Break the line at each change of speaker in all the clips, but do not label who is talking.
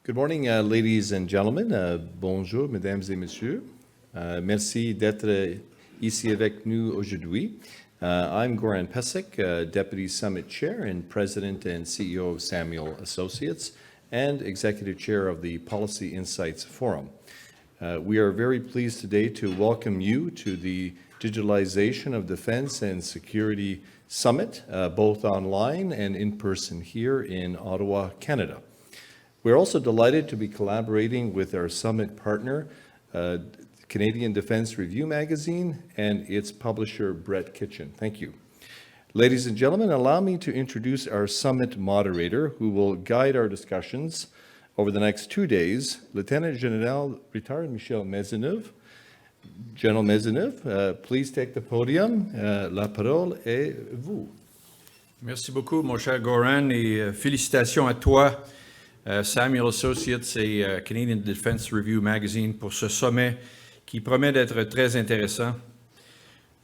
Good morning, ladies and gentlemen. Bonjour, mesdames et messieurs. Merci d'être ici avec nous aujourd'hui. I'm Goran Pesek, Deputy Summit Chair and President and CEO of Samuel Associates and Executive Chair of the Policy Insights Forum. We are very pleased today to welcome you to the Digitalization of Defense and Security Summit, both online and in person here in Ottawa, Canada. We're also delighted to be collaborating with our summit partner, Canadian Defense Review magazine, and its publisher, Brett Kitchen. Thank you. Ladies and gentlemen, allow me to introduce our summit moderator, who will guide our discussions over the next 2 days, Lieutenant Général retired Michel Maisonneuve. General Maisonneuve, please take the podium. La parole est vous.
Merci beaucoup, mon cher Goran, et félicitations à toi, Samuel Associates et Canadian Defense Review magazine pour ce sommet qui promet d'être très intéressant.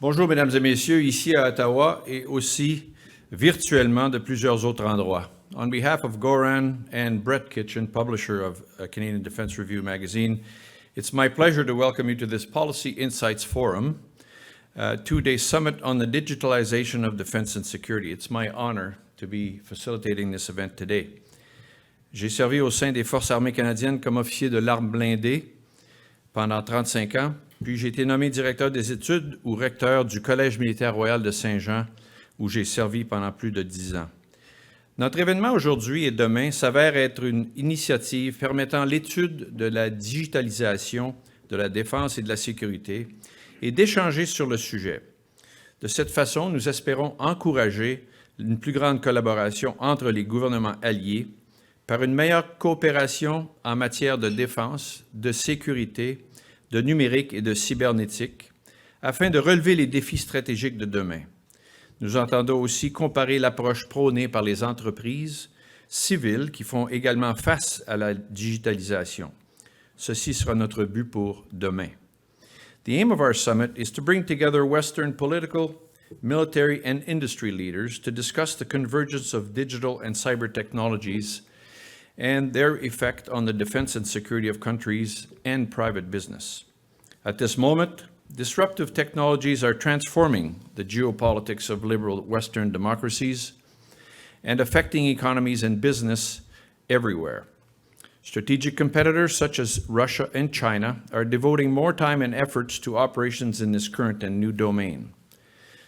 Bonjour, mesdames et messieurs, ici à Ottawa et aussi virtuellement de plusieurs autres endroits. On behalf of Goran and Brett Kitchen, publisher of Canadian Defense Review magazine, it's my pleasure to welcome you to this Policy Insights Forum, a 2-day summit on the digitalization of defense and security. It's my honor to be facilitating this event today. J'ai servi au sein des Forces armées canadiennes comme officier de l'arme blindée pendant 35 ans, puis j'ai été nommé directeur des études ou recteur du Collège militaire royal de Saint-Jean, où j'ai servi pendant plus de 10 ans. Notre événement aujourd'hui et demain s'avère être une initiative permettant l'étude de la digitalisation de la défense et de la sécurité et d'échanger sur le sujet. De cette façon, nous espérons encourager une plus grande collaboration entre les gouvernements alliés par une meilleure coopération en matière de défense, de sécurité, de numérique et de cybernétique, afin de relever les défis stratégiques de demain. Nous entendons aussi comparer l'approche prônée par les entreprises civiles qui font également face à la digitalisation. Ceci sera notre but pour demain. The aim of our summit is to bring together Western political, military, and industry leaders to discuss the convergence of digital and cyber technologies and their effect on the defense and security of countries and private business. At this moment, disruptive technologies are transforming the geopolitics of liberal Western democracies and affecting economies and business everywhere. Strategic competitors such as Russia and China are devoting more time and efforts to operations in this current and new domain.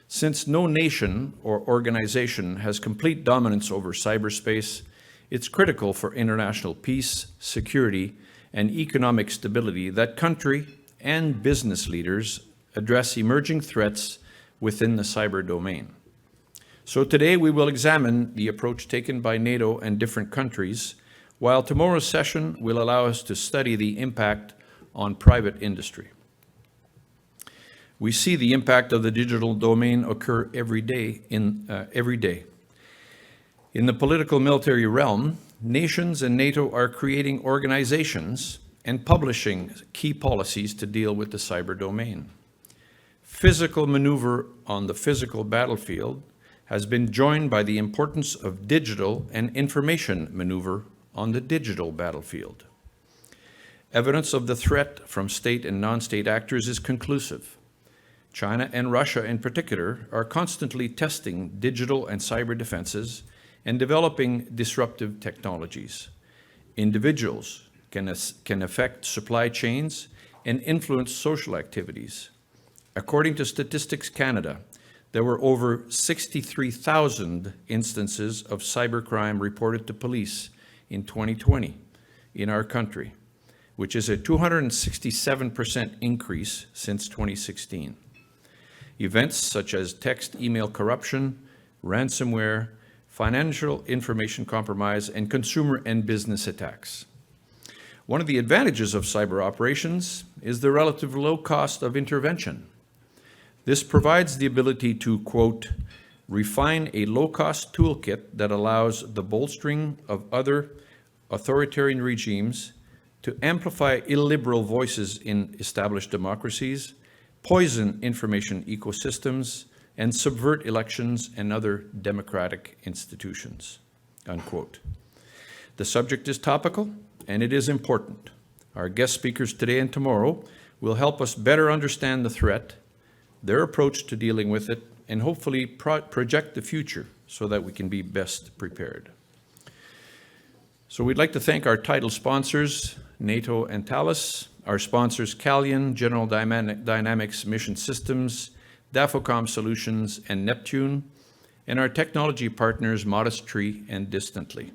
Since no nation or organization has complete dominance over cyberspace, it's critical for international peace, security, and economic stability that country and business leaders address emerging threats within the cyber domain. So today we will examine the approach taken by NATO and different countries, while tomorrow's session will allow us to study the impact on private industry. We see the impact of the digital domain occur every day. In the political military realm, nations and NATO are creating organizations and publishing key policies to deal with the cyber domain. Physical maneuver on the physical battlefield has been joined by the importance of digital and information maneuver on the digital battlefield. Evidence of the threat from state and non-state actors is conclusive. China and Russia in particular are constantly testing digital and cyber defenses and developing disruptive technologies. Individuals can affect supply chains and influence social activities. According to Statistics Canada, there were over 63,000 instances of cybercrime reported to police in 2020 in our country, which is a 267% increase since 2016. Events such as text-email corruption, ransomware, financial information compromise, and consumer and business attacks. One of the advantages of cyber operations is the relative low cost of intervention. This provides the ability to, quote, refine a low-cost toolkit that allows the bolstering of other authoritarian regimes to amplify illiberal voices in established democracies, poison information ecosystems, and subvert elections and other democratic institutions, unquote. The subject is topical and it is important. Our guest speakers today and tomorrow will help us better understand the threat, their approach to dealing with it, and hopefully project the future so that we can be best prepared. So we'd like to thank our title sponsors, NATO and Thales, our sponsors Calian, General Dynamics Mission Systems, Dafocom Solutions, and Neptune, and our technology partners Modest Tree and Distantly.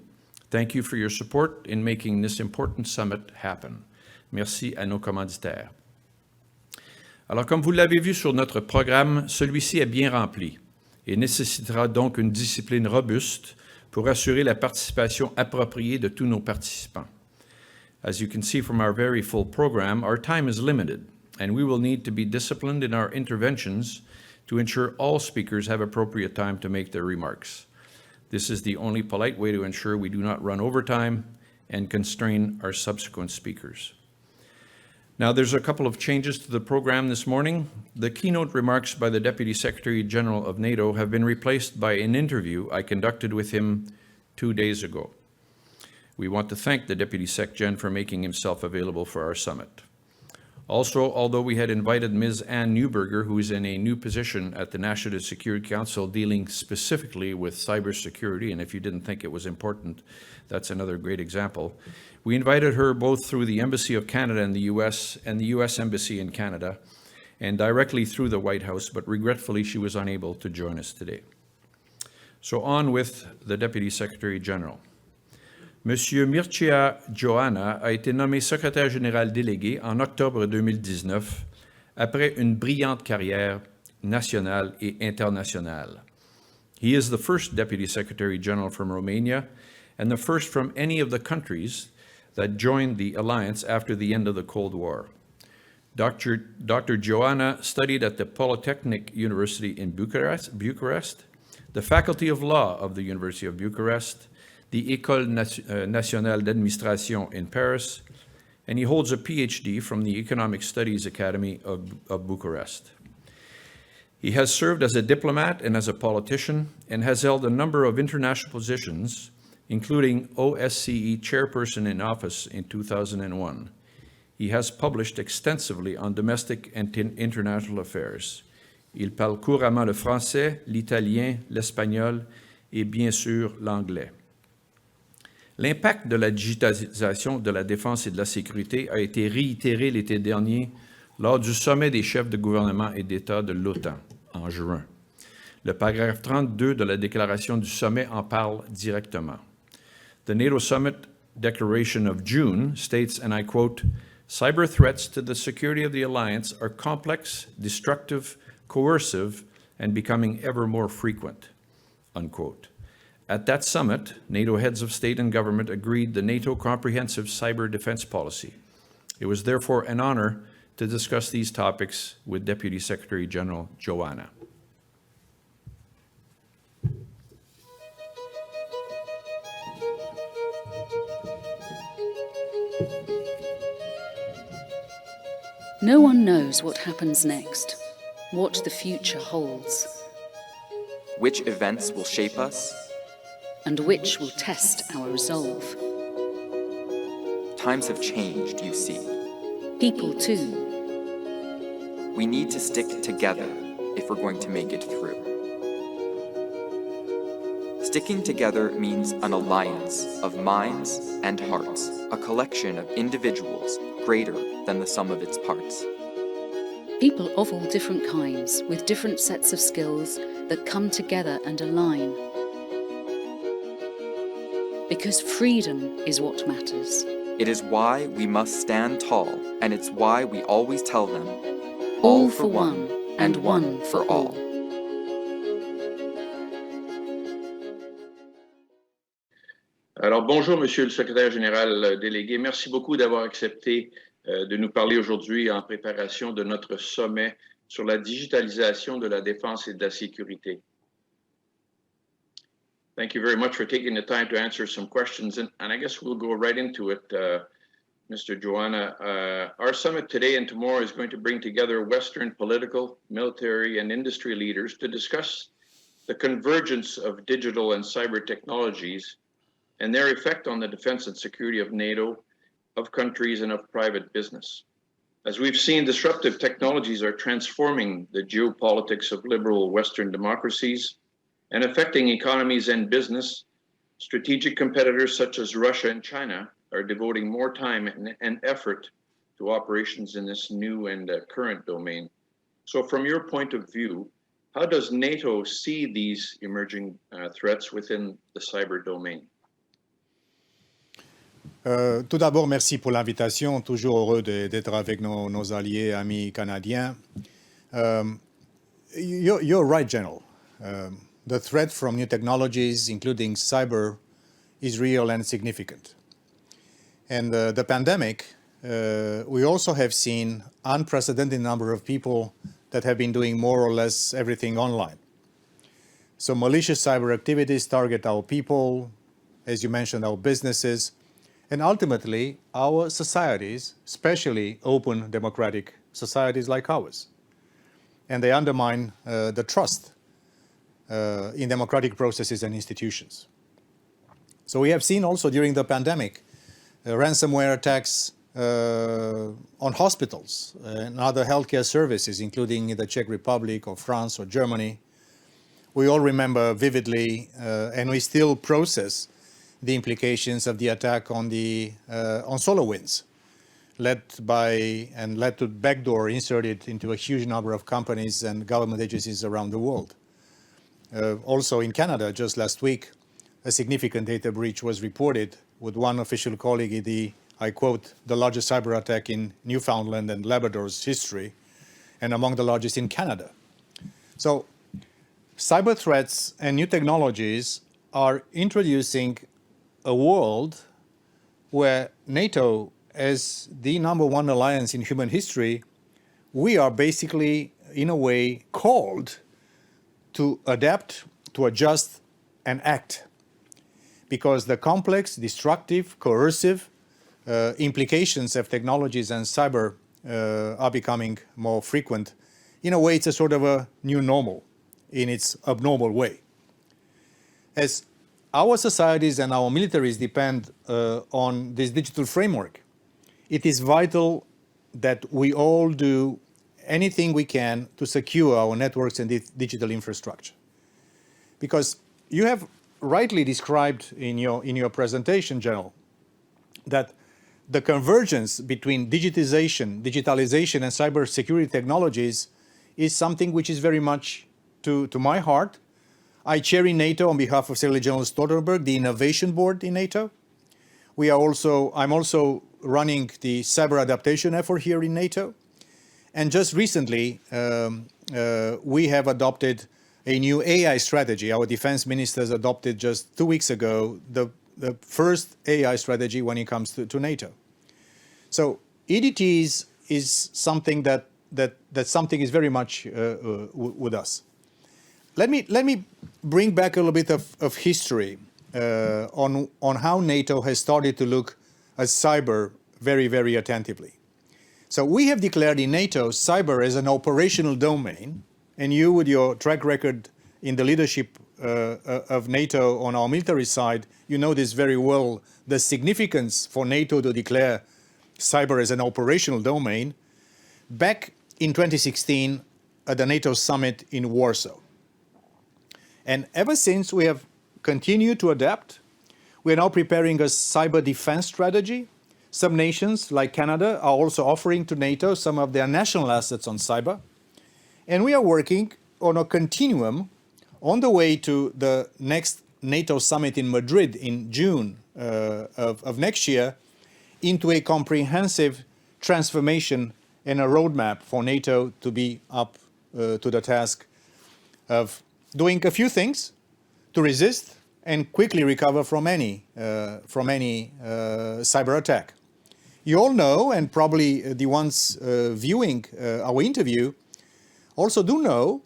Thank you for your support in making this important summit happen. Merci à nos commanditaires. Alors, comme vous l'avez vu sur notre programme, celui-ci est bien rempli et nécessitera donc une discipline robuste pour assurer la participation appropriée de tous nos participants. As you can see from our very full program, our time is limited, and we will need to be disciplined in our interventions to ensure all speakers have appropriate time to make their remarks. This is the only polite way to ensure we do not run over time and constrain our subsequent speakers. Now, there's a couple of changes to the program this morning. The keynote remarks by the Deputy Secretary General of NATO have been replaced by an interview I conducted with him 2 days ago. We want to thank the Deputy Sec Gen for making himself available for our summit. Also, although we had invited Ms. Anne Neuberger, who is in a new position at the National Security Council dealing specifically with cybersecurity, and if you didn't think it was important, that's another great example. We invited her both through the Embassy of Canada in the US and the US Embassy in Canada, and directly through the White House, but regretfully she was unable to join us today. So on with the Deputy Secretary General. Monsieur Mircea Geoană a été nommé secrétaire général délégué en octobre 2019 après une brillante carrière nationale et internationale. He is the first Deputy Secretary General from Romania and the first from any of the countries that joined the alliance after the end of the Cold War. Dr. Geoană studied at the Polytechnic University in Bucharest, the Faculty of Law of the University of Bucharest, the École Nationale d'Administration in Paris, and he holds a PhD from the Economic Studies Academy of Bucharest. He has served as a diplomat and as a politician and has held a number of international positions, including OSCE chairperson in office in 2001. He has published extensively on domestic and international affairs. Il parle couramment le français, l'italien, l'espagnol et bien sûr l'anglais. L'impact de la digitalisation de la défense et de la sécurité a été réitéré l'été dernier lors du sommet des chefs de gouvernement et d'État de l'OTAN en juin. Le paragraphe 32 de la déclaration du sommet en parle directement. The NATO Summit Declaration of June states, and I quote, "Cyber threats to the security of the alliance are complex, destructive, coercive, and becoming ever more frequent," unquote. At that summit, NATO heads of state and government agreed the NATO Comprehensive Cyber Defense Policy. It was therefore an honor to discuss these topics with Deputy Secretary General Geoană.
No one knows what happens next, what the future holds,
which events will shape us,
and which will test our resolve.
Times have changed, you see.
People too.
We need to stick together if we're going to make it through. Sticking together means an alliance of minds and hearts, a collection of individuals greater than the sum of its parts.
People of all different kinds, with different sets of skills that come together and align. Because freedom is what matters.
It is why we must stand tall, and it's why we always tell them,
all for one, and one for all.
Alors, bonjour, Monsieur le Secrétaire général délégué. Merci beaucoup d'avoir accepté de nous parler aujourd'hui en préparation de notre sommet sur la digitalisation de la défense et de la sécurité. Thank you very much for taking the time to answer some questions, and I guess we'll go right into it, Mr. Geoană. Our summit today and tomorrow is going to bring together Western political, military, and industry leaders to discuss the convergence of digital and cyber technologies and their effect on the defense and security of NATO of countries and of private business. As we've seen, disruptive technologies are transforming the geopolitics of liberal Western democracies and affecting economies and business. Strategic competitors such as Russia and China are devoting more time and effort to operations in this new and current domain. So from your point of view, how does NATO see these emerging threats within the cyber domain?
Tout d'abord, merci pour l'invitation. Toujours heureux d'être avec nos alliés, amis canadiens. You're right, General. The threat from new technologies, including cyber, is real and significant. And the pandemic, we also have seen unprecedented number of people that have been doing more or less everything online. So malicious cyber activities target our people, as you mentioned, our businesses, and ultimately our societies, especially open democratic societies like ours. And they undermine the trust in democratic processes and institutions. So we have seen also during the pandemic ransomware attacks on hospitals and other healthcare services, including the Czech Republic or France or Germany. We all remember vividly, and we still process the implications of the attack on SolarWinds, led to backdoor inserted into a huge number of companies and government agencies around the world. Also in Canada, just last week, a significant data breach was reported with one official colleague, I quote, the largest cyber attack in Newfoundland and Labrador's history, and among the largest in Canada. So cyber threats and new technologies are introducing a world where NATO, as the #1 alliance in human history, we are basically, in a way, called to adapt, to adjust, and act. Because the complex, destructive, coercive implications of technologies and cyber are becoming more frequent. In a way, it's a sort of a new normal in its abnormal way. As our societies and our militaries depend on this digital framework, it is vital that we all do anything we can to secure our networks and digital infrastructure. Because you have rightly described in your presentation, General, that the convergence between digitalization and cybersecurity technologies is something which is very much to my heart. I chair in NATO on behalf of Secretary General Stoltenberg the Innovation Board in NATO. I'm also running the cyber adaptation effort here in NATO. And just recently, we have adopted a new AI strategy. Our defense ministers adopted just 2 weeks ago the first AI strategy when it comes to NATO. So EDTs is something that something is very much with us. Let me bring back a little bit of history on how NATO has started to look at cyber very, very attentively. So we have declared in NATO cyber as an operational domain, and you, with your track record in the leadership of NATO on our military side, you know this very well, the significance for NATO to declare cyber as an operational domain back in 2016 at the NATO Summit in Warsaw. And ever since, we have continued to adapt. We are now preparing a cyber defense strategy. Some nations, like Canada, are also offering to NATO some of their national assets on cyber. And we are working on a continuum on the way to the next NATO summit in Madrid in June of next year into a comprehensive transformation and a roadmap for NATO to be up to the task of doing a few things to resist and quickly recover from any cyber attack. You all know, and probably the ones viewing our interview also do know,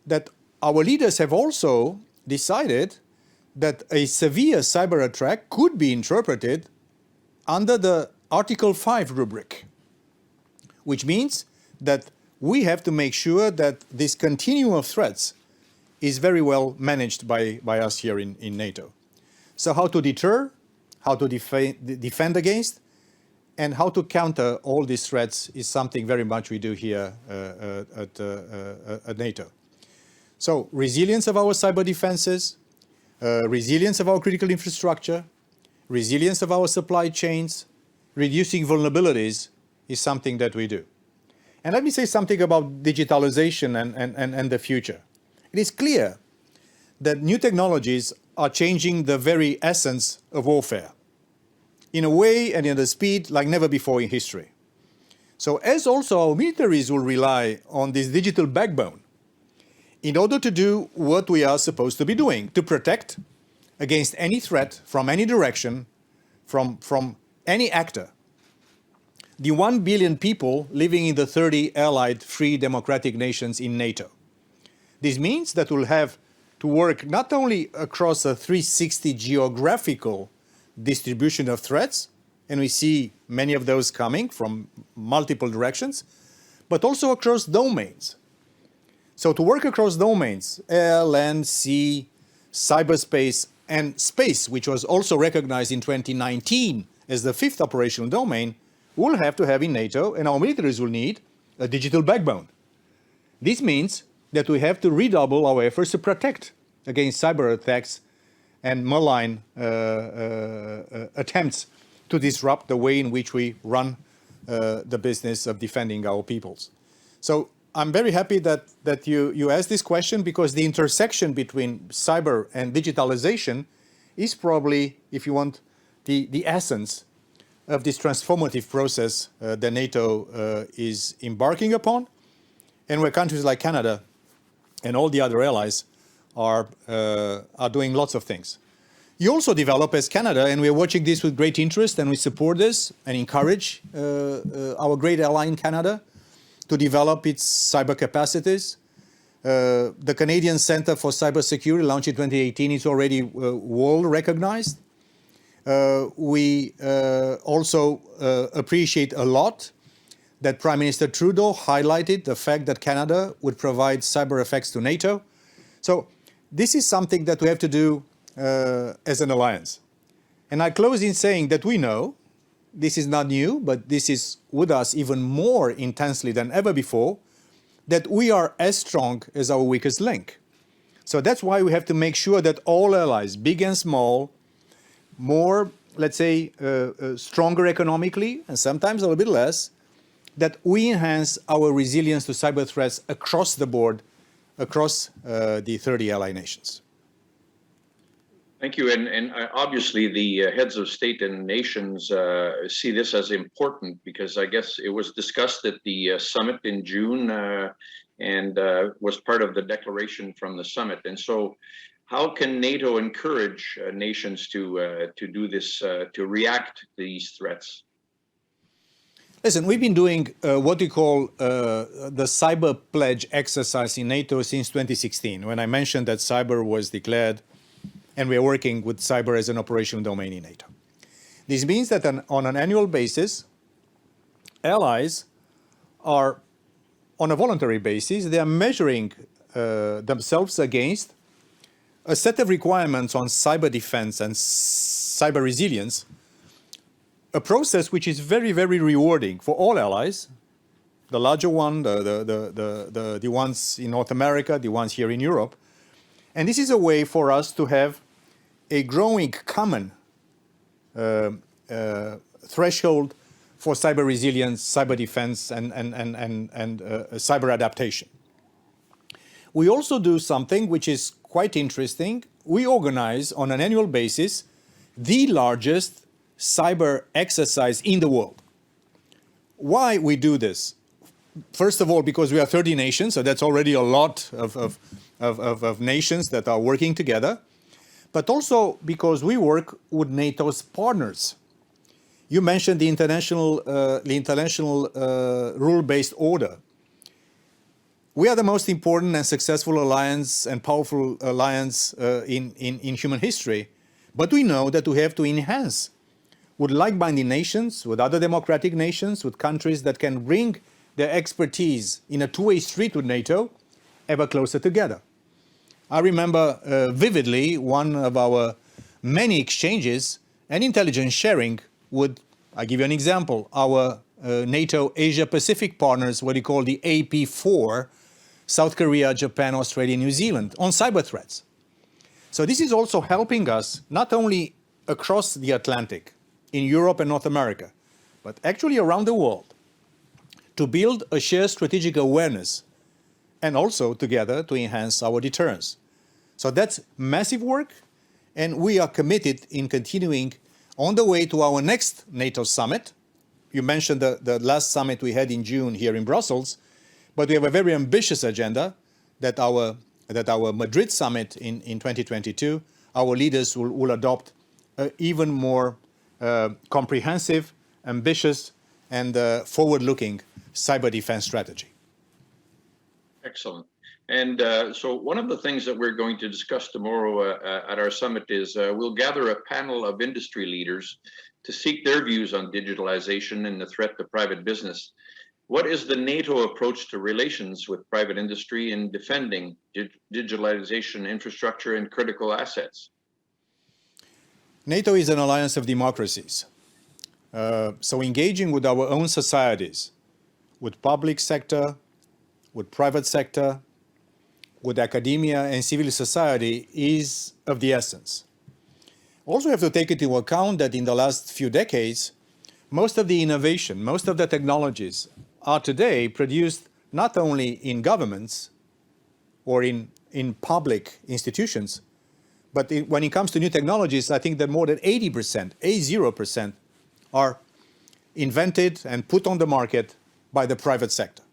that our leaders have also decided that a severe cyber attack could be interpreted under the Article 5 rubric, which means that we have to make sure that this continuum of threats is very well managed by us here in NATO. So how to deter, how to defend against, And how to counter all these threats is something very much we do here at NATO. So resilience of our cyber defenses, resilience of our critical infrastructure, resilience of our supply chains, reducing vulnerabilities is something that we do. And let me say something about digitalization and the future. It is clear that new technologies are changing the very essence of warfare in a way and in a speed like never before in history. So as also our militaries will rely on this digital backbone in order to do what we are supposed to be doing, to protect against any threat from any direction, from any actor. The 1 billion people living in the 30 allied free democratic nations in NATO. This means that we'll have to work not only across a 360 geographical distribution of threats, and we see many of those coming from multiple directions, but also across domains. So to work across domains, air, land, sea, cyberspace, and space, which was also recognized in 2019 as the 5th operational domain, we'll have to have in NATO, and our militaries will need, a digital backbone. This means that we have to redouble our efforts to protect against cyber attacks and malign attempts to disrupt the way in which we run the business of defending our peoples. So I'm very happy that you asked this question, because the intersection between cyber and digitalization is probably, if you want, the essence of this transformative process that NATO is embarking upon, and where countries like Canada and all the other allies are doing lots of things. You also develop as Canada, and we're watching this with great interest, and we support this and encourage our great ally in Canada to develop its cyber capacities. The Canadian Centre for Cybersecurity, launched in 2018, is already world recognized. We also appreciate a lot that Prime Minister Trudeau highlighted the fact that Canada would provide cyber effects to NATO. So this is something that we have to do as an alliance. And I close in saying that we know, this is not new, but this is with us even more intensely than ever before, that we are as strong as our weakest link. So that's why we have to make sure that all allies, big and small, more, let's say, stronger economically, and sometimes a little bit less, that we enhance our resilience to cyber threats across the board, across the 30 ally nations.
Thank you. And obviously the heads of state and nations see this as important, because I guess it was discussed at the summit in June and was part of the declaration from the summit. And so how can NATO encourage nations to do this, to react to these threats?
Listen, we've been doing what we call the cyber pledge exercise in NATO since 2016, when I mentioned that cyber was declared, and we are working with cyber as an operational domain in NATO. This means that on an annual basis, allies are, on a voluntary basis, they are measuring themselves against a set of requirements on cyber defense and cyber resilience, a process which is very, very rewarding for all allies, the larger one, the ones in North America, the ones here in Europe. And this is a way for us to have a growing common threshold for cyber resilience, cyber defense, and cyber adaptation. We also do something which is quite interesting. We organize on an annual basis the largest cyber exercise in the world. Why we do this? First of all, because we are 30 nations, so that's already a lot of nations that are working together, but also because we work with NATO's partners. You mentioned the international rule-based order. We are the most important and successful alliance and powerful alliance in human history, but we know that we have to enhance with like-minded nations, with other democratic nations, with countries that can bring their expertise in a two-way street with NATO ever closer together. I remember vividly one of our many exchanges and intelligence sharing with I give you an example. Our NATO Asia-Pacific partners, what we call the AP4, South Korea, Japan, Australia, New Zealand, on cyber threats. So this is also helping us not only across the Atlantic, in Europe and North America, but actually around the world, to build a shared strategic awareness and also together to enhance our deterrence. So that's massive work, and we are committed in continuing on the way to our next NATO summit. You mentioned the last summit we had in June here in Brussels, but we have a very ambitious agenda that our Madrid summit in 2022, our leaders will adopt even more comprehensive, ambitious, and forward-looking cyber defense strategy.
Excellent. And so one of the things that we're going to discuss tomorrow at our summit is we'll gather a panel of industry leaders to seek their views on digitalization and the threat to private business. What is the NATO approach to relations with private industry in defending digitalization infrastructure and critical assets?
NATO is an alliance of democracies. So engaging with our own societies, with public sector, with private sector, with academia and civil society is of the essence. Also have to take into account that in the last few decades, most of the innovation, most of the technologies are today produced not only in governments or in public institutions, but when it comes to new technologies, I think that more than 80% are invented and put on the market by the private sector.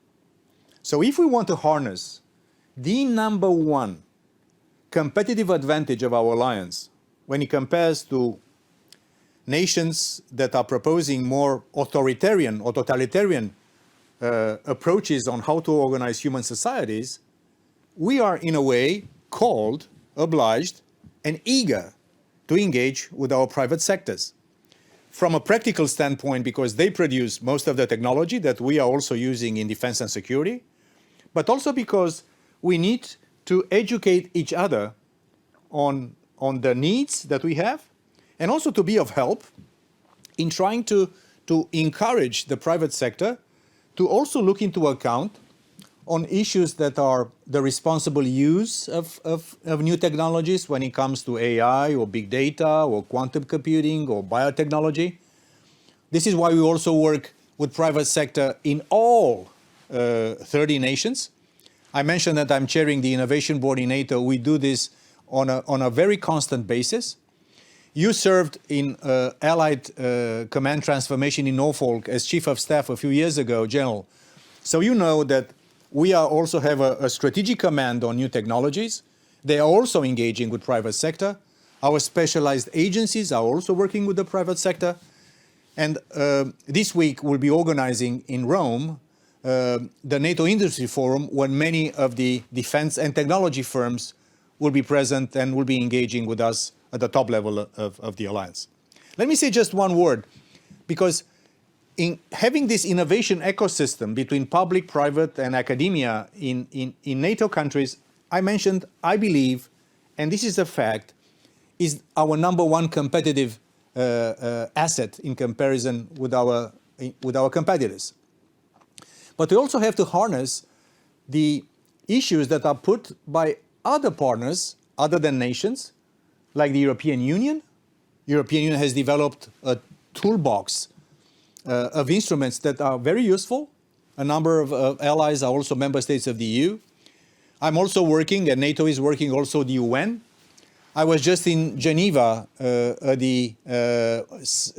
So if we want to harness the number one competitive advantage of our alliance when it compares to nations that are proposing more authoritarian or totalitarian approaches on how to organize human societies, we are in a way called, obliged, and eager to engage with our private sectors. From a practical standpoint, because they produce most of the technology that we are also using in defense and security, but also because we need to educate each other on the needs that we have, and also to be of help in trying to encourage the private sector to also look into account on issues that are the responsible use of new technologies when it comes to AI or big data or quantum computing or biotechnology. This is why we also work with private sector in all 30 nations. I mentioned that I'm chairing the innovation board in NATO. We do this on a very constant basis. You served in Allied Command Transformation in Norfolk as Chief of Staff a few years ago, General. So you know that we also have a strategic command on new technologies. They are also engaging with private sector. Our specialized agencies are also working with the private sector. And this week we'll be organizing in Rome the NATO Industry Forum, when many of the defense and technology firms will be present and will be engaging with us at the top level of the alliance. Let me say just one word, because in having this innovation ecosystem between public, private, and academia in NATO countries, I mentioned, I believe, and this is a fact, is our number one competitive asset in comparison with our competitors. But we also have to harness the issues that are put by other partners, other than nations, like the European Union. European Union has developed a toolbox of instruments that are very useful. A number of allies are also member states of the EU. I'm also working, and NATO is working also the UN. I was just in Geneva, the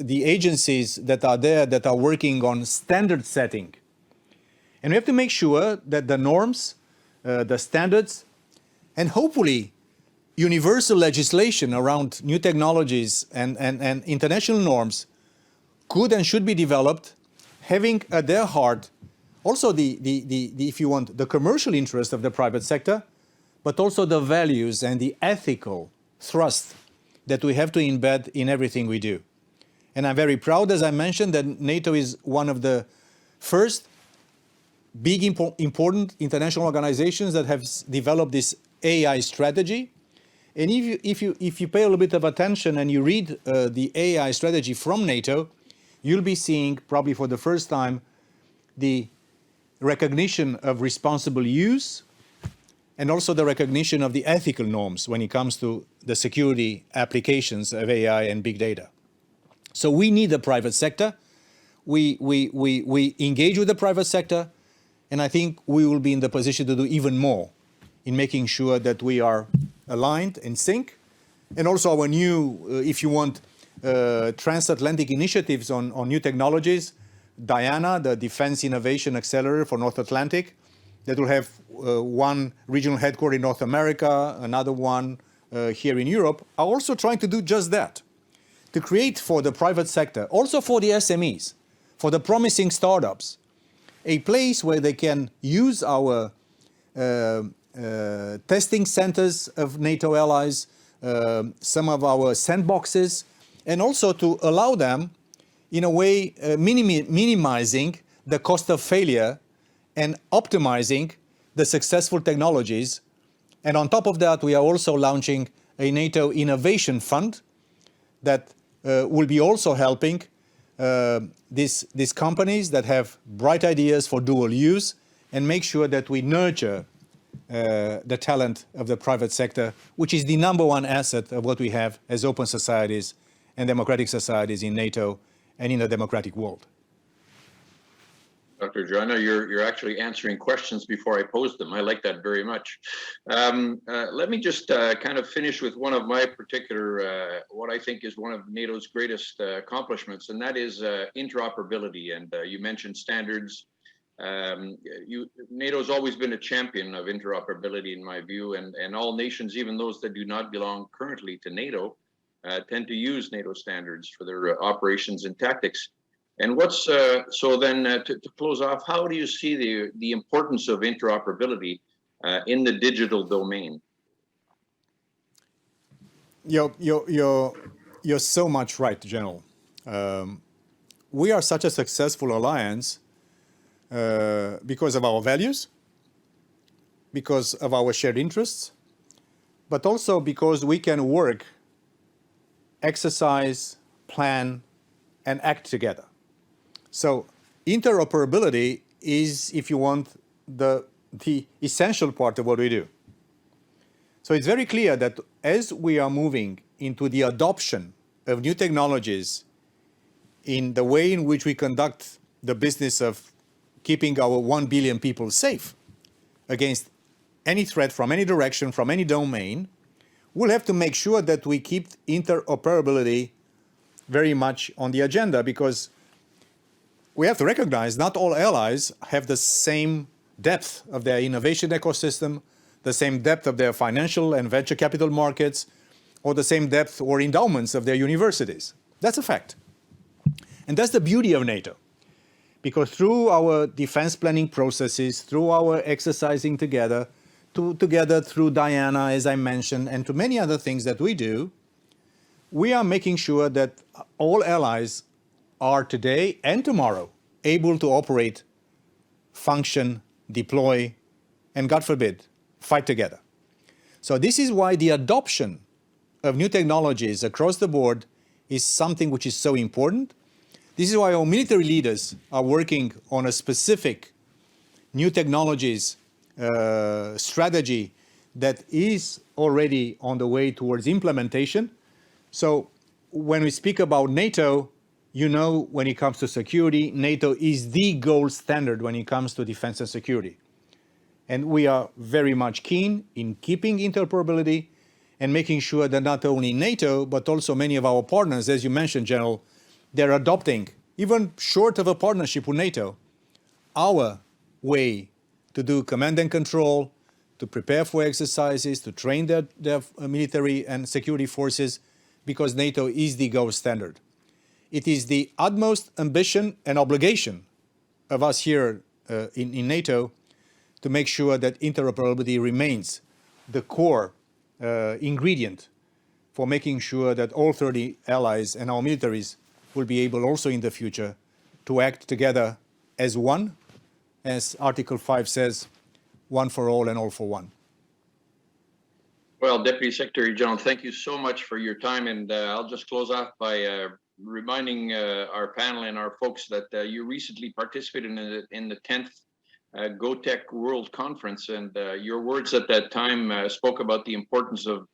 agencies that are there that are working on standard setting. And we have to make sure that the norms, the standards, and hopefully universal legislation around new technologies and international norms could and should be developed, having at their heart also if you want, the commercial interest of the private sector, but also the values and the ethical thrust that we have to embed in everything we do. And I'm very proud, as I mentioned, that NATO is one of the first big important international organizations that have developed this AI strategy. And if you pay a little bit of attention and you read the AI strategy from NATO, you'll be seeing probably for the first time the recognition of responsible use and also the recognition of the ethical norms when it comes to the security applications of AI and big data. So we need the private sector. We engage with the private sector, and I think we will be in the position to do even more in making sure that we are aligned in sync. And also our new, if you want, transatlantic initiatives on new technologies, Diana, the Defense Innovation Accelerator for North Atlantic, that will have one regional headquarters in North America, another one here in Europe, are also trying to do just that, to create for the private sector, also for the SMEs, for the promising startups, a place where they can use our testing centers of NATO allies, some of our sandboxes, and also to allow them, in a way, minimizing the cost of failure and optimizing the successful technologies. And on top of that, we are also launching a NATO Innovation Fund that will be also helping these companies that have bright ideas for dual use and make sure that we nurture the talent of the private sector, which is the number one asset of what we have as open societies and democratic societies in NATO and in the democratic world.
Dr. Geoană, you're actually answering questions before I pose them. I like that very much. Let me just kind of finish with one of my particular, what I think is one of NATO's greatest accomplishments, and that is interoperability. And you mentioned standards. NATO's always been a champion of interoperability, in my view, and all nations, even those that do not belong currently to NATO, tend to use NATO standards for their operations and tactics. And what's so then to close off, how do you see the importance of interoperability in the digital domain?
You're so much right, General. We are such a successful alliance because of our values, because of our shared interests, but also because we can work, exercise, plan, and act together. So interoperability is, if you want, the essential part of what we do. So it's very clear that as we are moving into the adoption of new technologies in the way in which we conduct the business of keeping our 1 billion people safe against any threat from any direction, from any domain, we'll have to make sure that we keep interoperability very much on the agenda, because we have to recognize not all allies have the same depth of their innovation ecosystem, the same depth of their financial and venture capital markets, or the same depth or endowments of their universities. That's a fact. And that's the beauty of NATO. Because through our defense planning processes, through our exercising together through Diana, as I mentioned, and to many other things that we do, we are making sure that all allies are today and tomorrow able to operate, function, deploy, and God forbid, fight together. So this is why the adoption of new technologies across the board is something which is so important. This is why our military leaders are working on a specific new technologies strategy that is already on the way towards implementation. So when we speak about NATO, you know, when it comes to security, NATO is the gold standard when it comes to defense and security. And we are very much keen in keeping interoperability and making sure that not only NATO, but also many of our partners, as you mentioned, General, they're adopting, even short of a partnership with NATO, our way to do command and control, to prepare for exercises, to train their military and security forces, because NATO is the gold standard. It is the utmost ambition and obligation of us here in NATO to make sure that interoperability remains the core ingredient for making sure that all 30 allies and our militaries will be able also in the future to act together as one, as Article 5 says, one for all and all for one.
Well, Deputy Secretary General, thank you so much for your time, and I'll just close off by reminding our panel and our folks that you recently participated in the 10th GoTech World Conference, and your words at that time spoke about the importance of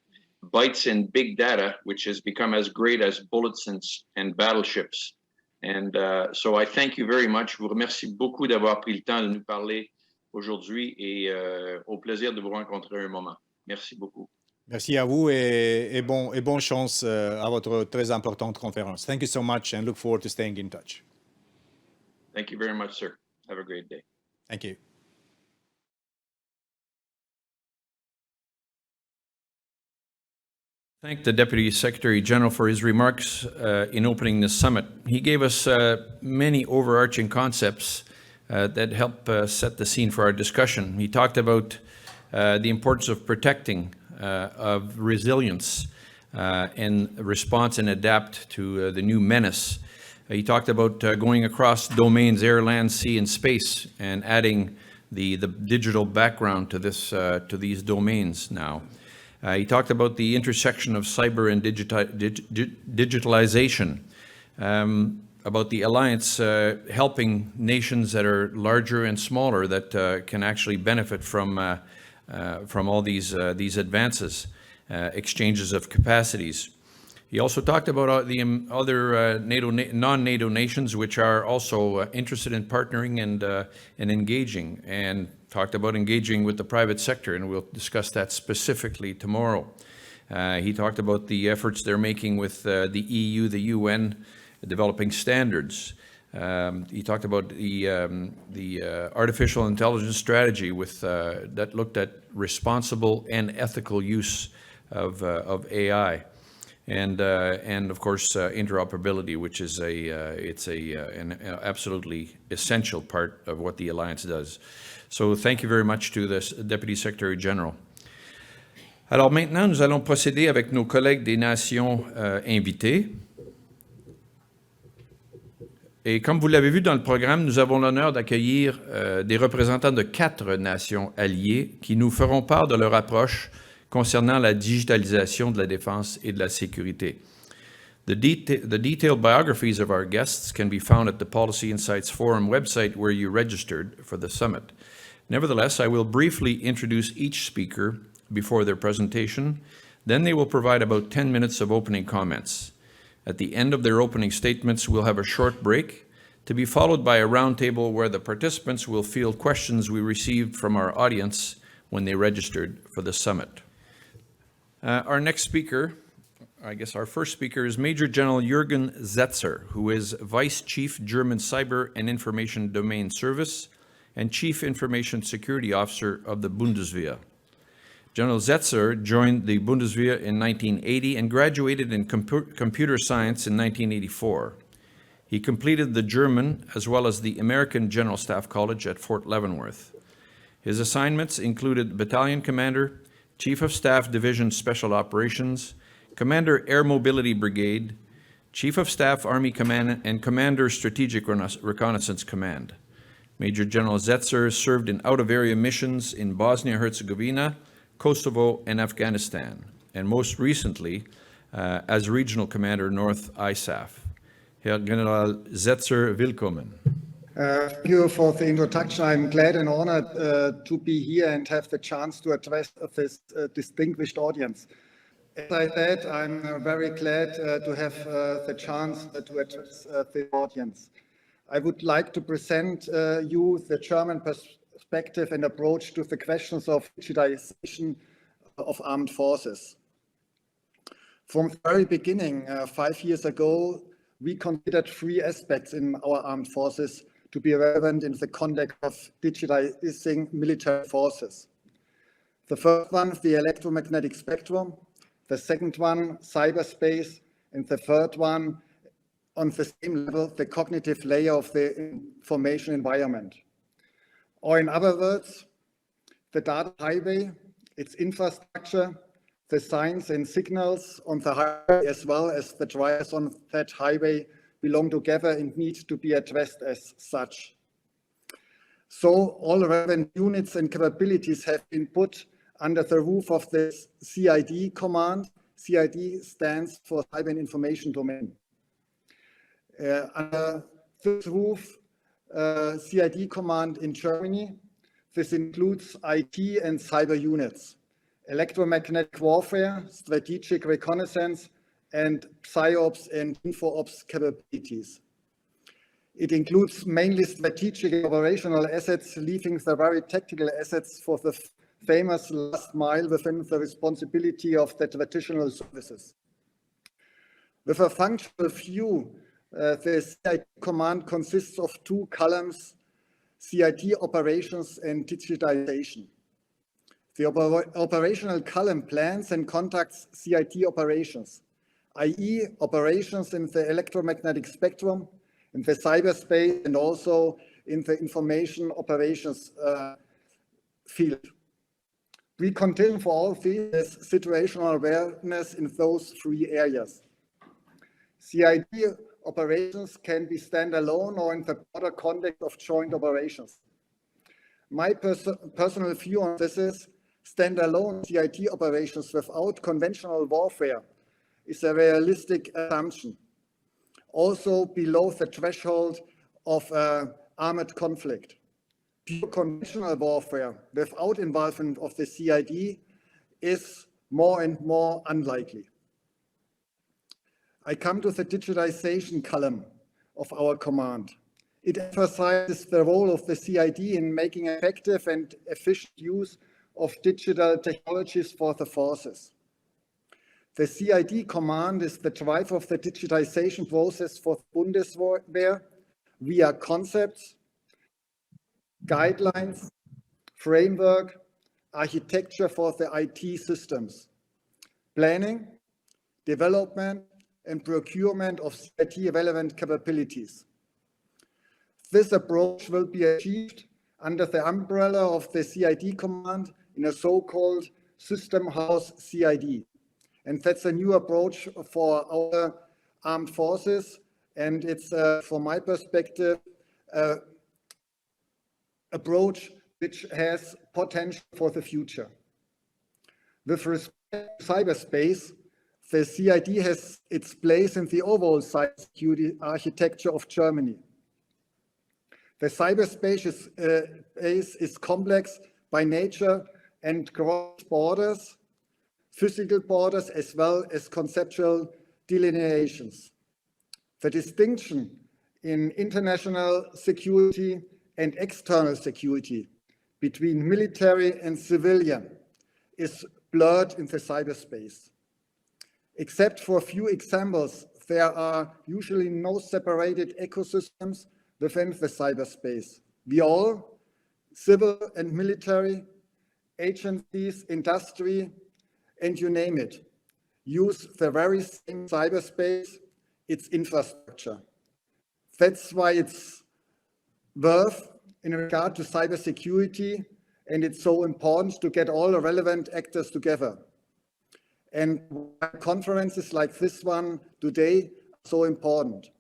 bytes in big data, which has become as great as bullets and battleships. And so I thank you very much. Je vous remercie beaucoup d'avoir pris le temps de nous parler aujourd'hui et au plaisir de vous rencontrer un moment. Merci beaucoup.
Merci à vous et bonne chance à votre très importante conférence. Thank you so much and look forward to staying in touch.
Thank you very much, sir. Have a great day.
Thank you.
Thank the Deputy Secretary General for his remarks in opening this summit. He gave us many overarching concepts that help set the scene for our discussion. He talked about the importance of protecting, of resilience and response and adapt to the new menace. He talked about going across domains, air, land, sea, and space, and adding the digital background to these domains now. He talked about the intersection of cyber and digitalization, about the alliance helping nations that are larger and smaller that can actually benefit from all these advances, exchanges of capacities. He also talked about the other non-NATO nations which are also interested in partnering and engaging, and talked about engaging with the private sector, and we'll discuss that specifically tomorrow. He talked about the efforts they're making with the EU, the UN, developing standards. He talked about the artificial intelligence strategy with that looked at responsible and ethical use of AI. And of course, interoperability, which is an absolutely essential part of what the Alliance does. So thank you very much to the Deputy Secretary General. Alors maintenant, nous allons procéder avec nos collègues des nations invitées. Et comme vous l'avez vu dans le programme, nous avons l'honneur d'accueillir des représentants de 4 nations alliées qui nous feront part de leur approche concernant la digitalisation de la défense et de la sécurité. The detailed biographies of our guests can be found at the Policy Insights Forum website where you registered for the summit. Nevertheless, I will briefly introduce each speaker before their presentation. Then they will provide about 10 minutes of opening comments. At the end of their opening statements, we'll have a short break to be followed by a roundtable where the participants will field questions we received from our audience when they registered for the summit. Our next speaker, I guess our first speaker, is Major General Jürgen Setzer, who is Vice Chief German Cyber and Information Domain Service and Chief Information Security Officer of the Bundeswehr. General Setzer joined the Bundeswehr in 1980 and graduated in computer science in 1984. He completed the German as well as the American General Staff College at Fort Leavenworth. His assignments included Battalion Commander, Chief of Staff Division Special Operations, Commander Air Mobility Brigade, Chief of Staff Army Command, and Commander Strategic Reconnaissance Command. Major General Setzer served in out-of-area missions in Bosnia-Herzegovina, Kosovo, and Afghanistan, and most recently as Regional Commander North ISAF. Herr General Setzer, willkommen.
Thank you for the introduction. I'm glad and honored to be here and have the chance to address this distinguished audience. As I said, I'm very glad to have the chance to address the audience. I would like to present you the German perspective and approach to the questions of digitalization of armed forces. From the very beginning, 5 years ago, we considered 3 aspects in our armed forces to be relevant in the context of digitalizing military forces. The first one, the electromagnetic spectrum. The second one, cyberspace. And the third one, on the same level, the cognitive layer of the information environment. Or in other words, the data highway, its infrastructure, the signs and signals on the highway, as well as the drivers on that highway, belong together and need to be addressed as such. So all relevant units and capabilities have been put under the roof of the CID command. CID stands for Cyber and Information Domain. Under this roof, CID command in Germany. This includes IT and cyber units, electromagnetic warfare, strategic reconnaissance, and PsyOps and InfoOps capabilities. It includes mainly strategic and operational assets, leaving the very tactical assets for the famous last mile within the responsibility of the traditional services. With a functional view, the CID command consists of two columns: CID operations and digitalization. The operational column plans and conducts CID operations, i.e. operations in the electromagnetic spectrum, in the cyberspace, and also in the information operations field. We continue for all these situational awareness in those three areas. CID operations can be standalone or in the broader context of joint operations. My personal view on this is standalone CID operations without conventional warfare is a realistic assumption, also below the threshold of armed conflict. Pure conventional warfare without involvement of the CID is more and more unlikely. I come to the digitalization column of our command. It emphasizes the role of the CID in making effective and efficient use of digital technologies for the forces. The CID command is the driver of the digitization process for the Bundeswehr via concepts, guidelines, framework, architecture for the IT systems, planning, development, and procurement of CID-relevant capabilities. This approach will be achieved under the umbrella of the CID command in a so-called system house CID. And that's a new approach for our armed forces. And it's, from my perspective, approach which has potential for the future. With respect to cyberspace, the CID has its place in the overall cybersecurity architecture of Germany. The cyberspace is complex by nature and cross borders, physical borders, as well as conceptual delineations. The distinction in international security and external security between military and civilian is blurred in the cyberspace. Except for a few examples, there are usually no separated ecosystems within the cyberspace. We all, civil and military, agencies, industry, and you name it, use the very same cyberspace, its infrastructure. That's why it's worth in regard to cybersecurity, and it's so important to get all the relevant actors together. And conferences like this one today are so important.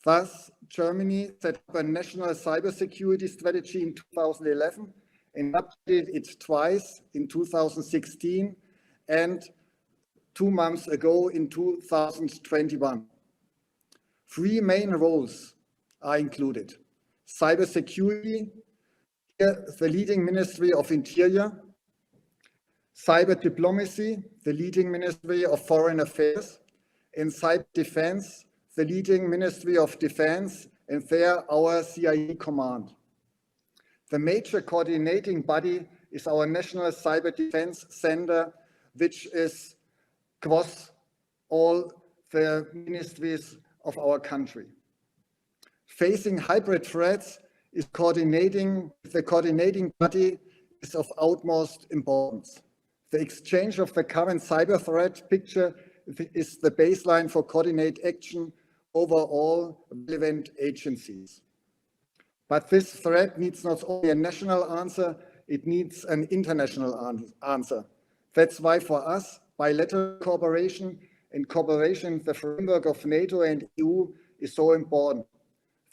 Thus, Germany set up a national cybersecurity strategy in 2011 and updated it twice in 2016 and 2 months ago in 2021. Three main roles are included. Cybersecurity, the leading Ministry of Interior. Cyber diplomacy, the leading Ministry of Foreign Affairs. And cyber defense, the leading Ministry of Defense, and there our CID command. The major coordinating body is our National Cyber Defense Center, which is across all the ministries of our country. Facing hybrid threats, the coordinating body is of utmost importance. The exchange of the current cyber threat picture is the baseline for coordinate action over all relevant agencies. But this threat needs not only a national answer, it needs an international answer. That's why for us, bilateral cooperation and cooperation in the framework of NATO and EU is so important.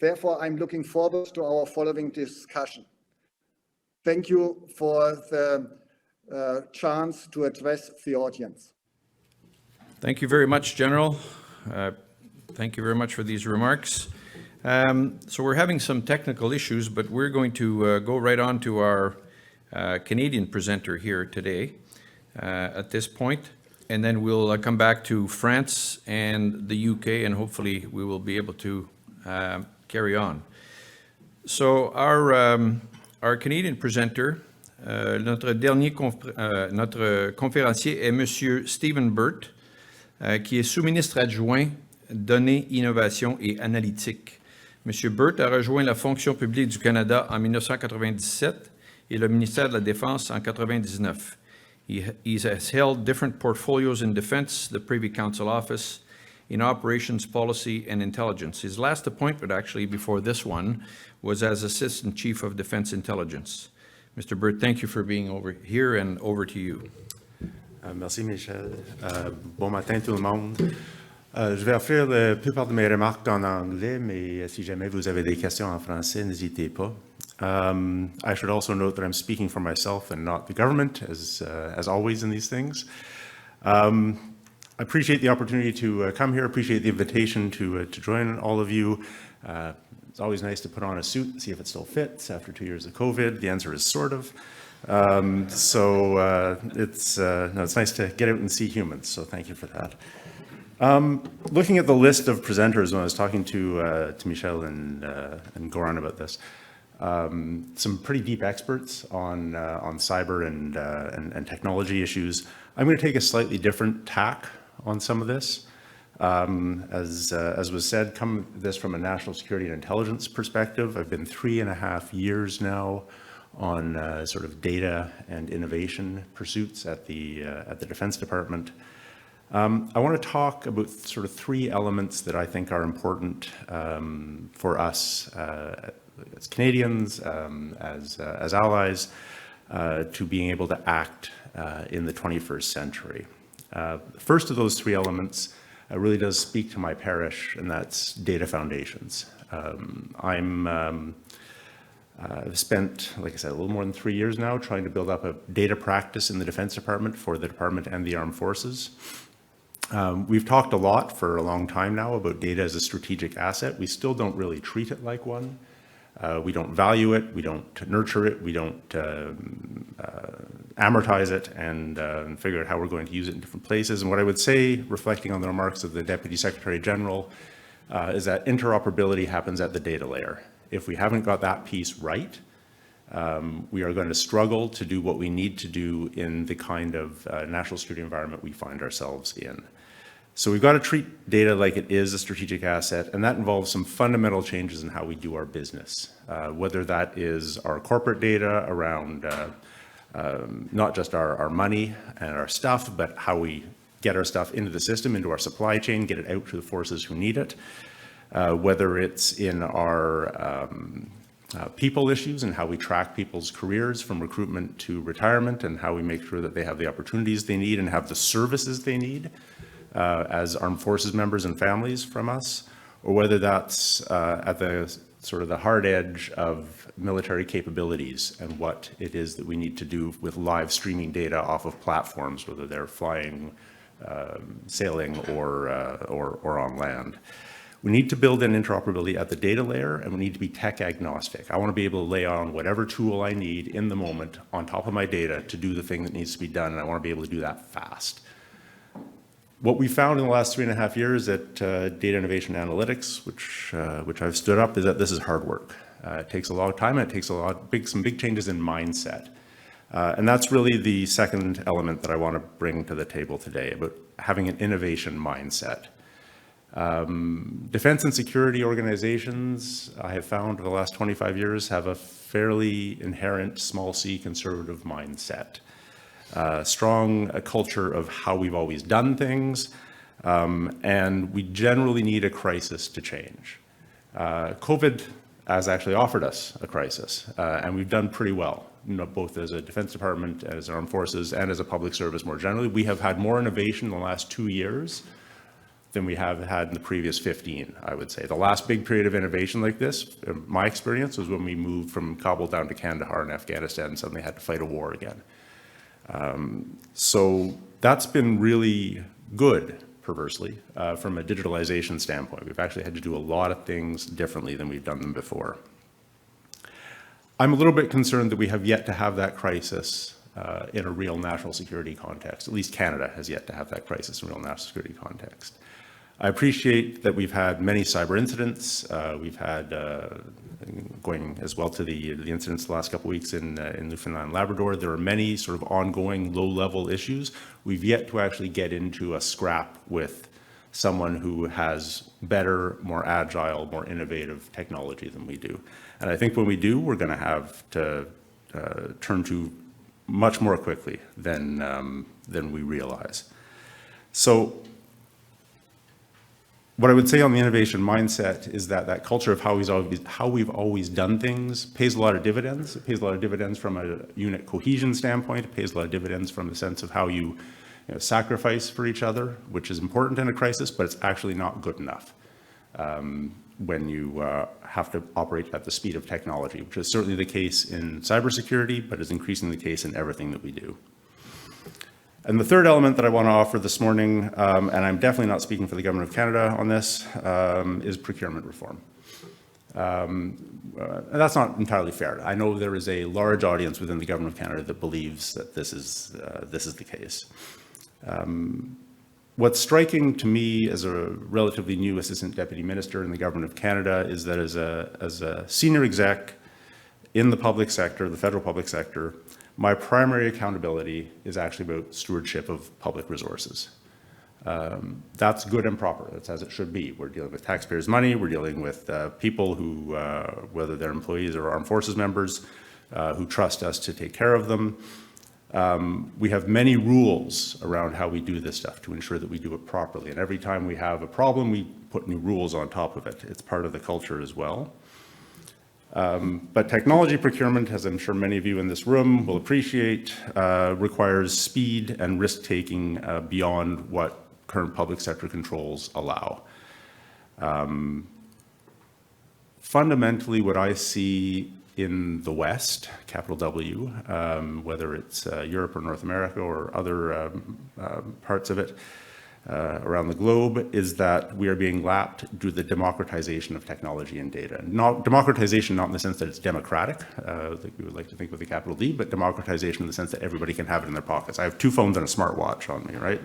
Therefore, I'm looking forward to our following discussion. Thank you for the chance to address the audience.
Thank you very much, General. Thank you very much for these remarks. So we're having some technical issues, but we're going to go right on to our Canadian presenter here today at this point, and then we'll come back to France and the UK, and hopefully we will be able to carry on. So our Canadian presenter, notre conférencier est Monsieur Stephen Burt, qui est sous-ministre adjoint Données, Innovation et Analytique. Monsieur Burt a rejoint la fonction publique du Canada en 1997 et le ministère de la Défense en 1999. He has held different portfolios in defense, the Privy Council Office, in operations, policy, and intelligence. His last appointment, actually, before this one, was as Assistant Chief of Defense Intelligence. Mr. Burt, thank you for being over here, and over to you.
Merci, Michel. Bon matin, tout le monde. Je vais offrir la plupart de mes remarques en anglais, mais si jamais vous avez des questions en français, n'hésitez pas. I should also note that I'm speaking for myself and not the government, as always in these things. I appreciate the opportunity to come here, appreciate the invitation to join all of you. It's always nice to put on a suit and see if it still fits after 2 years of COVID. The answer is sort of. It's nice to get out and see humans, so thank you for that. Looking at the list of presenters when I was talking to Michel and Goran about this, some pretty deep experts on cyber and technology issues. I'm going to take a slightly different tack on some of this. As was said, come this from a national security and intelligence perspective. I've been 3.5 years now on sort of data and innovation pursuits at the Defense Department. I want to talk about sort of 3 elements that I think are important for us as Canadians, as allies, to being able to act in the 21st century. The first of those 3 elements really does speak to my parish, and that's data foundations. I've spent, like I said, a little more than 3 years now trying to build up a data practice in the Defense Department for the Department and the Armed Forces. We've talked a lot for a long time now about data as a strategic asset. We still don't really treat it like one. We don't value it, we don't nurture it, we don't amortize it and figure out how we're going to use it in different places. And what I would say, reflecting on the remarks of the Deputy Secretary General, is that interoperability happens at the data layer. If we haven't got that piece right, we are going to struggle to do what we need to do in the kind of national security environment we find ourselves in. So we've got to treat data like it is a strategic asset, and that involves some fundamental changes in how we do our business, whether that is our corporate data around not just our money and our stuff, but how we get our stuff into the system, into our supply chain, get it out to the forces who need it, whether it's in our people issues and how we track people's careers from recruitment to retirement and how we make sure that they have the opportunities they need and have the services they need as armed forces members and families from us, or whether that's at the sort of the hard edge of military capabilities and what it is that we need to do with live streaming data off of platforms, whether they're flying, sailing, or on land. We need to build in interoperability at the data layer, and we need to be tech agnostic. I want to be able to lay on whatever tool I need in the moment on top of my data to do the thing that needs to be done, and I want to be able to do that fast. What we found in the last 3.5 years at Data Innovation Analytics, which I've stood up, is that this is hard work. It takes a long time, and it takes some big changes in mindset. And that's really the second element that I want to bring to the table today, about having an innovation mindset. Defense and security organizations, I have found over the last 25 years, have a fairly inherent small c conservative mindset. Strong culture of how we've always done things, and we generally need a crisis to change. COVID has actually offered us a crisis, and we've done pretty well, both as a Defense Department, as armed forces, and as a public service more generally. We have had more innovation in the last 2 years than we have had in the previous 15, I would say. The last big period of innovation like this, in my experience, was when we moved from Kabul down to Kandahar in Afghanistan and suddenly had to fight a war again. So that's been really good perversely, from a digitalization standpoint. We've actually had to do a lot of things differently than we've done them before. I'm a little bit concerned that we have yet to have that crisis in a real national security context. At least Canada has yet to have that crisis in a real national security context. I appreciate that we've had many cyber incidents. We've had, going as well to the incidents the last couple of weeks in Newfoundland and Labrador, there are many sort of ongoing low-level issues. We've yet to actually get into a scrap with someone who has better, more agile, more innovative technology than we do. And I think when we do, we're going to have to turn to much more quickly than we realize. So what I would say on the innovation mindset is that that culture of how we've always done things pays a lot of dividends. It pays a lot of dividends from a unit cohesion standpoint. It pays a lot of dividends from the sense of how you sacrifice for each other, which is important in a crisis, but it's actually not good enough when you have to operate at the speed of technology, which is certainly the case in cybersecurity, but is increasingly the case in everything that we do. And the third element that I want to offer this morning, and I'm definitely not speaking for the Government of Canada on this, is procurement reform. That's not entirely fair. I know there is a large audience within the Government of Canada that believes that this is the case. What's striking to me as a relatively new Assistant Deputy Minister in the Government of Canada is that as a senior exec in the public sector, the federal public sector, my primary accountability is actually about stewardship of public resources. That's good and proper. That's as it should be. We're dealing with taxpayers' money. We're dealing with people who, whether they're employees or armed forces members, who trust us to take care of them. We have many rules around how we do this stuff to ensure that we do it properly. And every time we have a problem, we put new rules on top of it. It's part of the culture as well. But technology procurement, as I'm sure many of you in this room will appreciate, requires speed and risk-taking beyond what current public sector controls allow. Fundamentally, what I see in the West, capital W, whether it's Europe or North America or other parts of it, around the globe, is that we are being lapped due to the democratization of technology and data. Not democratization, not in the sense that it's democratic, like we would like to think with a capital D, but democratization in the sense that everybody can have it in their pockets. I have 2 phones and a smartwatch on me, right?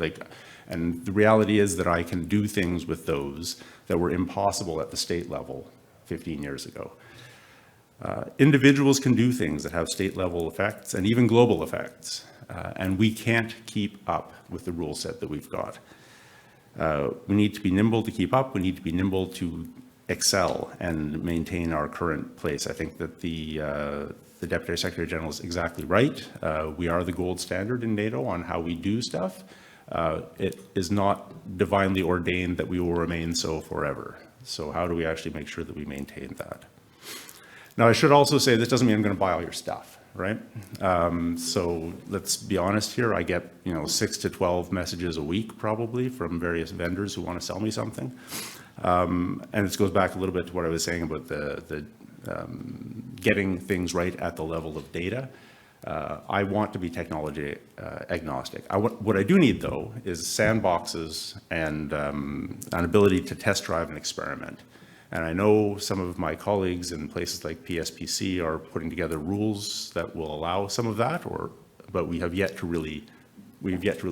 And the reality is that I can do things with those that were impossible at the state level 15 years ago. Individuals can do things that have state level effects and even global effects, and we can't keep up with the rule set that we've got. We need to be nimble to keep up. We need to be nimble to excel and maintain our current place. I think that the Deputy Secretary General is exactly right. We are the gold standard in NATO on how we do stuff. It is not divinely ordained that we will remain so forever. So how do we actually make sure that we maintain that? Now, I should also say this doesn't mean I'm going to buy all your stuff, right? So let's be honest here. I get 6 to 12 messages a week probably from various vendors who want to sell me something. And this goes back a little bit to what I was saying about the getting things right at the level of data. I want to be technology agnostic. What I do need, though, is sandboxes and an ability to test drive and experiment. And I know some of my colleagues in places like PSPC are putting together rules that will allow some of that, but we have yet to really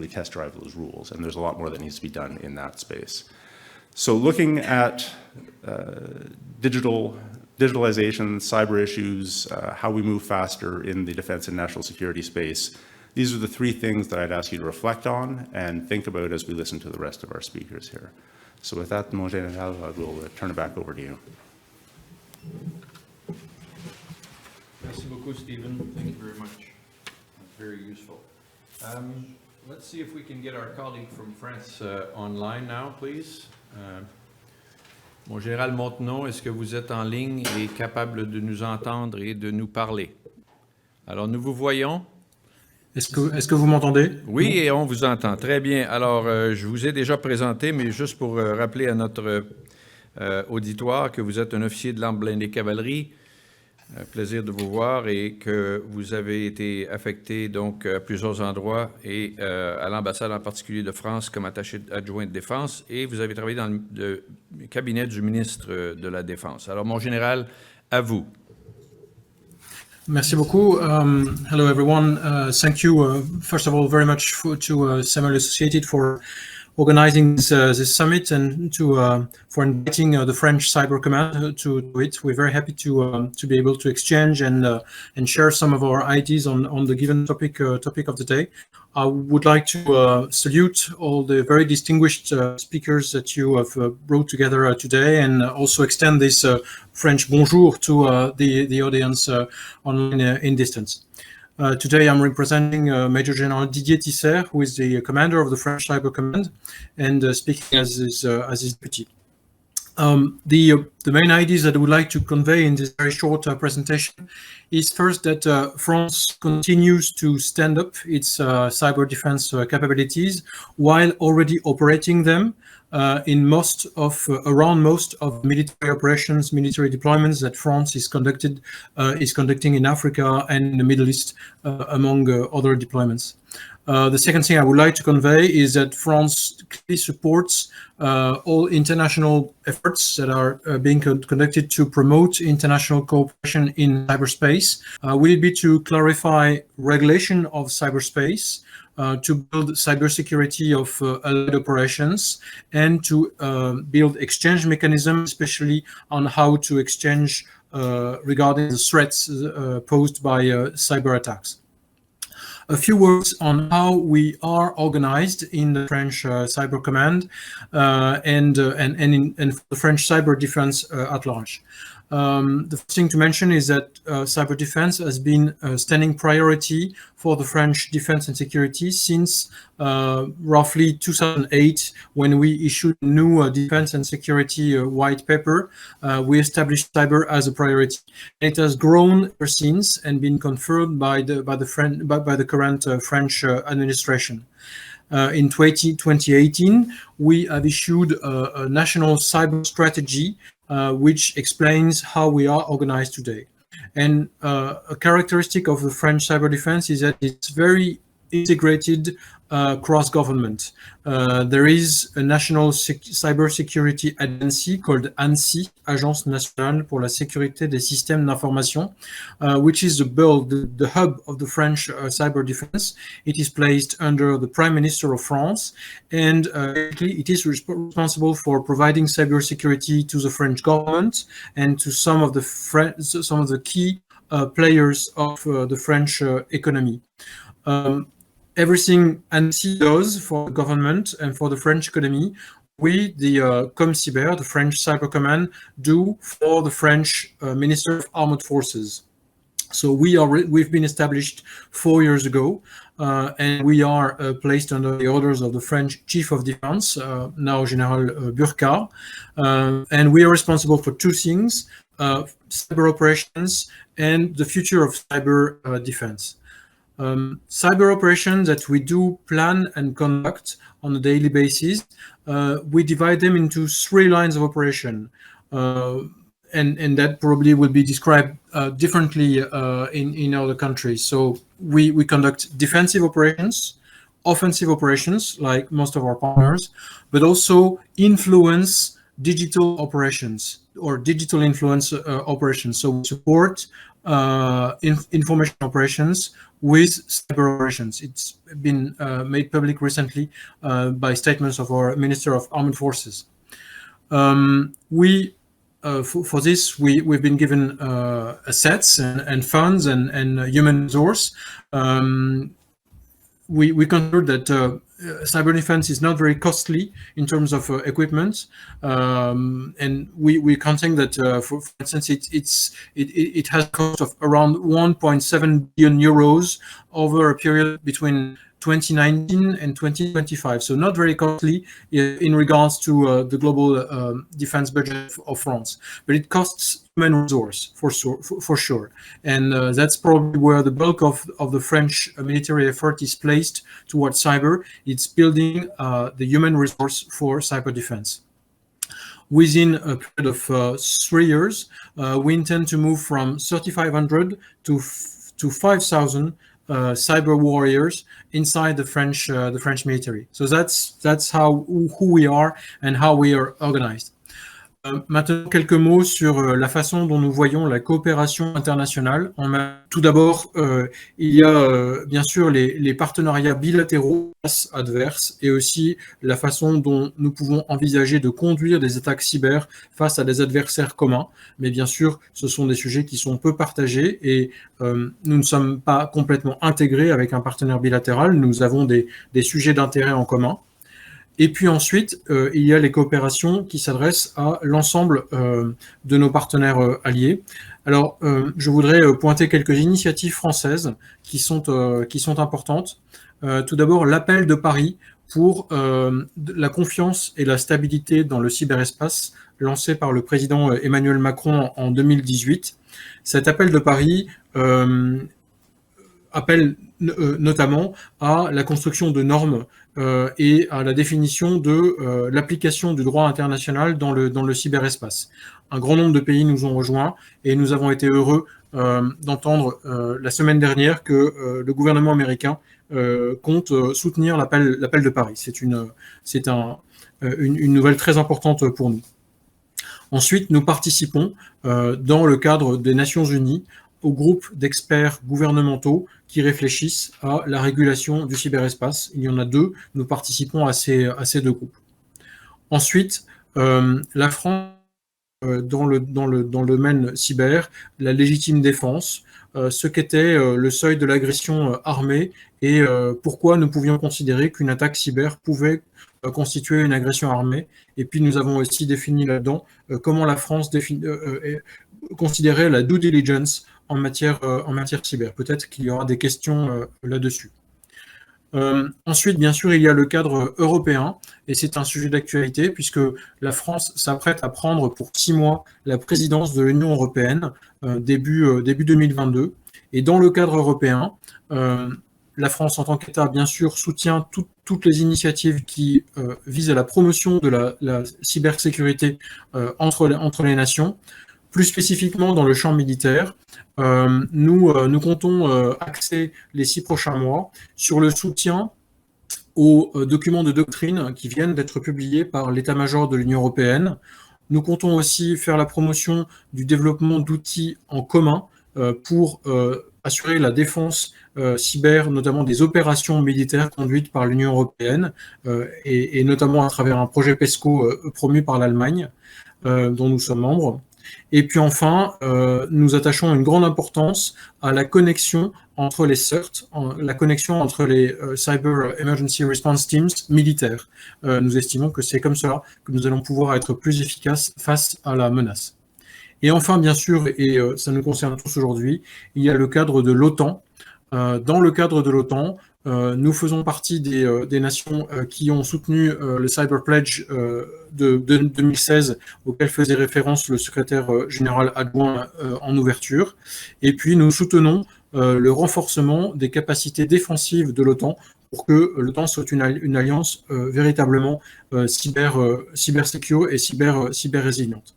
test drive those rules, and there's a lot more that needs to be done in that space. So looking at digitalization, cyber issues, how we move faster in the defense and national security space, these are the 3 things that I'd ask you to reflect on and think about as we listen to the rest of our speakers here. So with that, Mon Général, I will turn it back over to you.
Merci beaucoup, Stephen. Thank you very much. That's very useful. Let's see if we can get our colleague from France online now, please. Mon Général Montenon, est-ce que vous êtes en ligne et capable de nous entendre et de nous parler? Alors, nous vous voyons.
Est-ce que vous m'entendez?
Oui, et on vous entend. Très bien. Alors, je vous ai déjà présenté, mais juste pour rappeler à notre auditoire que vous êtes un officier de l'arme blindée cavalerie, Plaisir de vous voir et que vous avez été affecté donc à plusieurs endroits et à l'ambassade en particulier de France comme attaché adjoint de défense et vous avez travaillé dans le cabinet du ministre de la Défense. Alors, mon général, à vous.
Merci beaucoup. Hello, everyone. Thank you, first of all, very much to Samuel Associated for organizing this summit and for inviting the French Cyber Command to it. We're very happy to be able to exchange and share some of our ideas on the given topic of the day. I would like to salute all the very distinguished speakers that you have brought together today, and also extend this French bonjour to the audience online in distance. Today I'm representing Major General Didier Setzer, who is the commander of the French Cyber Command, and speaking as his deputy. The main ideas that I would like to convey in this very short presentation is first that France continues to stand up its cyber defense capabilities while already operating them in around most of military operations, military deployments that France is conducting in Africa and in the Middle East, among other deployments. The second thing I would like to convey is that France clearly supports all international efforts that are being conducted to promote international cooperation in cyberspace. Will it be to clarify regulation of cyberspace, to build cybersecurity of allied operations, and to build exchange mechanisms, especially on how to exchange regarding the threats posed by cyber attacks. A few words on how we are organized in the French Cyber Command and the French cyber defense at large. The first thing to mention is that cyber defense has been a standing priority for the French defense and security since roughly 2008, when we issued a new defense and security white paper. We established cyber as a priority. It has grown ever since and been confirmed by the current French administration. In 2018, we have issued a national cyber strategy which explains how we are organized today. And a characteristic of the French cyber defense is that it's very integrated cross-government. There is a national cybersecurity agency called ANSSI, Agence Nationale pour la Sécurité des Systèmes d'Information, which is the hub of the French cyber defense. It is placed under the Prime Minister of France, and it is responsible for providing cybersecurity to the French government and to some of the key players of the French economy. Everything ANSSI does for the government and for the French economy, we, the ComCyber, the French Cyber Command, do for the French Minister of Armed Forces. So we've been established 4 years ago, and we are placed under the orders of the French Chief of Defense, now Général Burt, and we are responsible for two things: cyber operations and the future of cyber defense. Cyber operations that we do plan and conduct on a daily basis, we divide them into 3 lines of operation, and that probably will be described differently in other countries. So we conduct defensive operations, offensive operations, like most of our partners, but also influence digital operations or digital influence operations. So we support information operations with cyber operations. It's been made public recently by statements of our Minister of Armed Forces. For this, we've been given assets and funds and human resource. We consider that cyber defense is not very costly in terms of equipment, and we're counting that, for instance, it has a cost of around 1.7 billion euros over a period between 2019 and 2025. So not very costly in regards to the global defense budget of France, but it costs human resource for sure. And that's probably where the bulk of the French military effort is placed towards cyber. It's building the human resource for cyber defense. within a period of 3 years, we intend to move from 3,500 to 5,000 cyber warriors inside the French military. So that's how who we are and how we are organized. Maintenant, quelques mots sur la façon dont nous voyons la coopération internationale. Tout d'abord, il y a bien sûr les partenariats bilatéraux adverses et aussi la façon dont nous pouvons envisager de conduire des attaques cyber face à des adversaires communs. Mais bien sûr, ce sont des sujets qui sont peu partagés et nous ne sommes pas complètement intégrés avec un partenaire bilatéral. Nous avons des sujets d'intérêt en commun. Et puis ensuite, il y a les coopérations qui s'adressent à l'ensemble de nos partenaires alliés. Alors, je voudrais pointer quelques initiatives françaises qui sont importantes. Tout d'abord, l'appel de Paris pour la confiance et la stabilité dans le cyberespace lancé par le président Emmanuel Macron en 2018. Cet appel de Paris appelle notamment à la construction de normes et à la définition de l'application du droit international dans le cyberespace. Un grand nombre de pays nous ont rejoints et nous avons été heureux d'entendre la semaine dernière que le gouvernement américain compte soutenir l'appel de Paris. C'est une nouvelle très importante pour nous. Ensuite, nous participons dans le cadre des Nations Unies au groupe d'experts gouvernementaux qui réfléchissent à la régulation du cyberespace. Il y en a 2, nous participons à ces 2 groupes. Ensuite, la France, dans le domaine cyber, la légitime défense, ce qu'était le seuil de l'agression armée et pourquoi nous pouvions considérer qu'une attaque cyber pouvait constituer une agression armée. Et puis nous avons aussi défini là-dedans comment la France considérait la due diligence en matière cyber. Peut-être qu'il y aura des questions là-dessus. Ensuite, bien sûr, il y a le cadre européen, et c'est un sujet d'actualité, puisque la France s'apprête à prendre pour 6 mois la présidence de l'Union européenne, début 2022. Et dans le cadre européen, la France, en tant qu'État, bien sûr, soutient toutes les initiatives qui visent à la promotion de la cybersécurité entre les nations. Plus spécifiquement dans le champ militaire, nous comptons axer les 6 prochains mois sur le soutien aux documents de doctrine qui viennent d'être publiés par l'état-major de l'Union européenne. Nous comptons aussi faire la promotion du développement d'outils en commun pour assurer la défense cyber, notamment des opérations militaires conduites par l'Union européenne et notamment à travers un projet PESCO promu par l'Allemagne, dont nous sommes membres. Et puis enfin, nous attachons une grande importance à la connexion entre les CERT, la connexion entre les Cyber Emergency Response Teams militaires. Nous estimons que c'est comme cela que nous allons pouvoir être plus efficaces face à la menace. Et enfin, bien sûr, et ça nous concerne tous aujourd'hui, il y a le cadre de l'OTAN. Dans le cadre de l'OTAN, nous faisons partie des nations qui ont soutenu le Cyber Pledge de 2016, auquel faisait référence le secrétaire général adjoint en ouverture. Et puis nous soutenons le renforcement des capacités défensives de l'OTAN pour que l'OTAN soit une alliance véritablement cyber-secure et cyber-résiliente.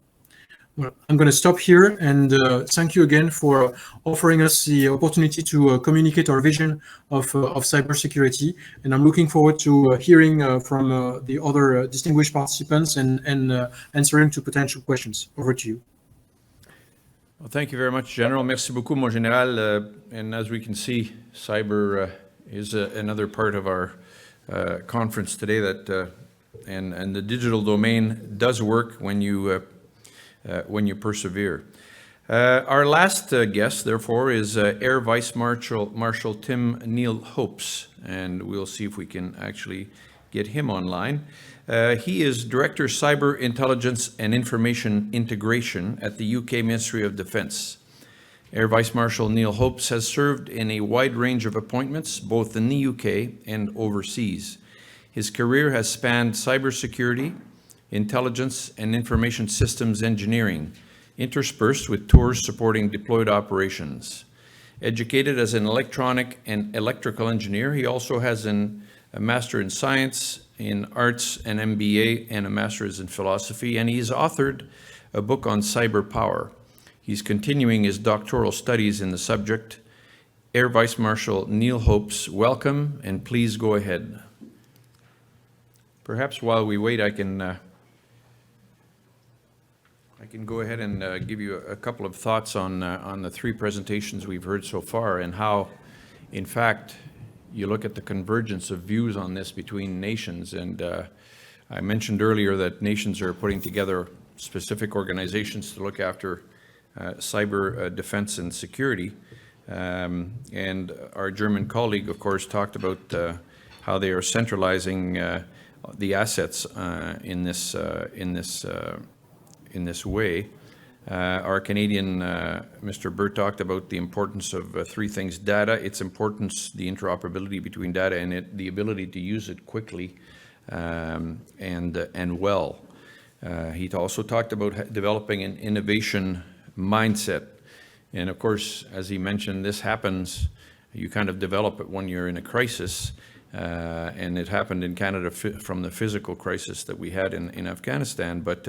Well, I'm going to stop here and thank you again for offering us the opportunity to communicate our vision of cybersecurity. And I'm looking forward to hearing from the other distinguished participants and answering to potential questions. Over to you.
Well, thank you very much, General. Merci beaucoup, mon Général. And as we can see, cyber is another part of our conference today that and the digital domain does work when you persevere. Our last guest, therefore, is Air Vice-Marshal Tim Neal-Hopes, and we'll see if we can actually get him online. He is Director Cyber Intelligence and Information Integration at the UK Ministry of Defence. Air Vice-Marshal Neal-Hopes has served in a wide range of appointments, both in the UK and overseas. His career has spanned cybersecurity, intelligence and information systems engineering, interspersed with tours supporting deployed operations. Educated as an electronic and electrical engineer, he also has a Master in Science in arts, an MBA, and a master's in philosophy, and he's authored a book on cyber power. He's continuing his doctoral studies in the subject. Air Vice-Marshal Neal-Hopes, welcome, and please go ahead. Perhaps while we wait, I can go ahead and give you a couple of thoughts on the three presentations we've heard so far, and how, in fact, you look at the convergence of views on this between nations. And I mentioned earlier that nations are putting together specific organizations to look after cyber defense and security. And our German colleague, of course, talked about how they are centralizing the assets in this way. Our Canadian, Mr. Burt, talked about the importance of three things: data, its importance, the interoperability between data and it, the ability to use it quickly and well. He also talked about developing an innovation mindset. And of course, as he mentioned, this happens, you kind of develop it when you're in a crisis. And it happened in Canada from the physical crisis that we had in Afghanistan. But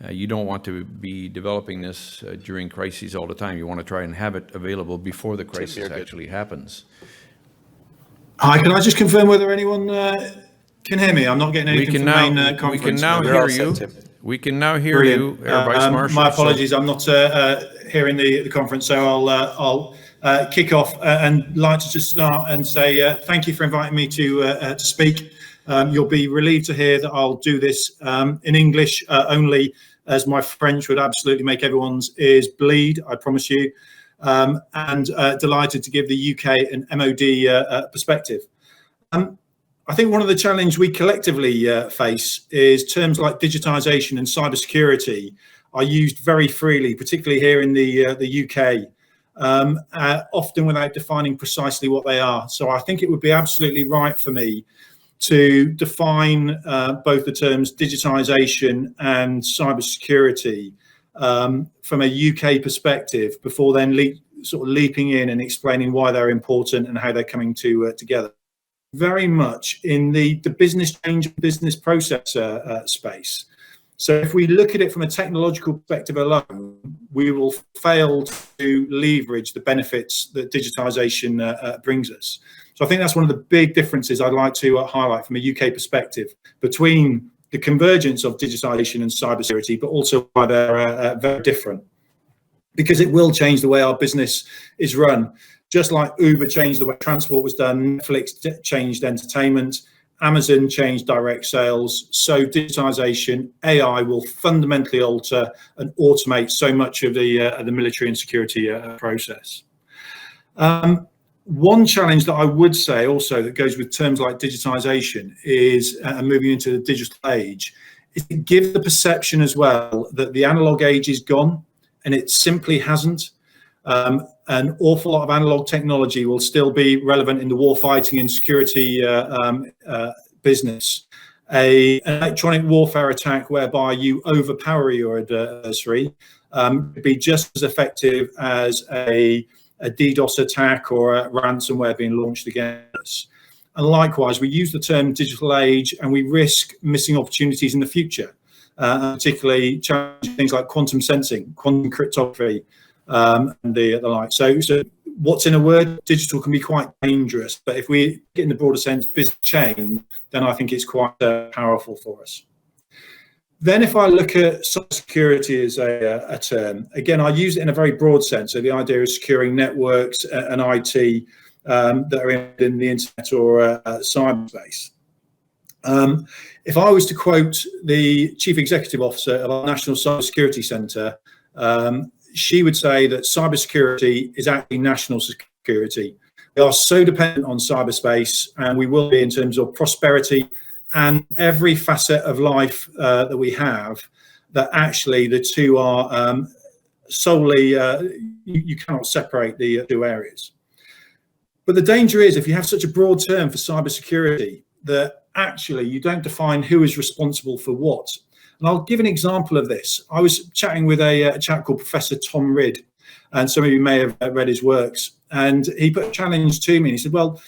you don't want to be developing this during crises all the time. You want to try and have it available before the crisis actually happens.
Hi, can I just confirm whether anyone can hear me? I'm not getting anything from the main conference.
We can now hear you. We can now hear you, Air Vice-Marshal.
My apologies, I'm not hearing the conference, so I'll kick off and like to just start and say thank you for inviting me to speak. You'll be relieved to hear that I'll do this in English only, as my French would absolutely make everyone's ears bleed, I promise you. And delighted to give the UK and MOD perspective. I think one of the challenges we collectively face is terms like digitization and cybersecurity are used very freely, particularly here in the UK, often without defining precisely what they are. So I think it would be absolutely right for me to define both the terms digitization and cybersecurity from a UK perspective before then sort of leaping in and explaining why they're important and how they're coming together. Very much in the business change, business process space. So if we look at it from a technological perspective alone, we will fail to leverage the benefits that digitization brings us. So I think that's one of the big differences I'd like to highlight from a UK perspective between the convergence of digitization and cybersecurity, but also why they're very different. Because it will change the way our business is run. Just like Uber changed the way transport was done, Netflix changed entertainment, Amazon changed direct sales, so digitization, AI will fundamentally alter and automate so much of the military and security process. One challenge that I would say also that goes with terms like digitization is, moving into the digital age, is to give the perception as well that the analog age is gone, and it simply hasn't. An awful lot of analog technology will still be relevant in the warfighting and security business. An electronic warfare attack whereby you overpower your adversary could be just as effective as a DDoS attack or a ransomware being launched against us. And likewise, we use the term digital age and we risk missing opportunities in the future, particularly challenging things like quantum sensing, quantum cryptography, and the like. So what's in a word? Digital can be quite dangerous, but if we get in the broader sense business change, then I think it's quite powerful for us. Then if I look at cybersecurity as a term, again, I use it in a very broad sense. So the idea of securing networks and IT that are in the internet or cyberspace. If I was to quote the Chief Executive Officer of our National Cybersecurity Centre, she would say that cybersecurity is actually national security. We are so dependent on cyberspace, and we will be in terms of prosperity and every facet of life that we have, that actually the two are solely, you cannot separate the two areas. But the danger is if you have such a broad term for cybersecurity that actually you don't define who is responsible for what. And I'll give an example of this. I was chatting with a chap called Professor Tom Ridd, and some of you may have read his works. And he put a challenge to me. He said, well,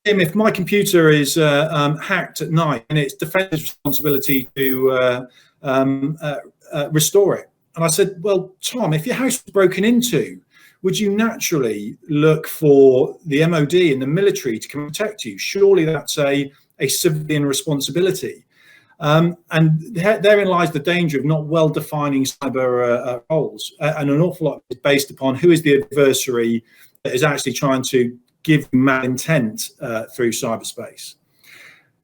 Tim, if my computer is hacked at night, and it's defence's responsibility to restore it. And I said, well, Tom, if your house was broken into, would you naturally look for the MOD and the military to come and protect you? Surely that's a civilian responsibility. And therein lies the danger of not well defining cyber roles. And an awful lot is based upon who is the adversary that is actually trying to give malintent through cyberspace.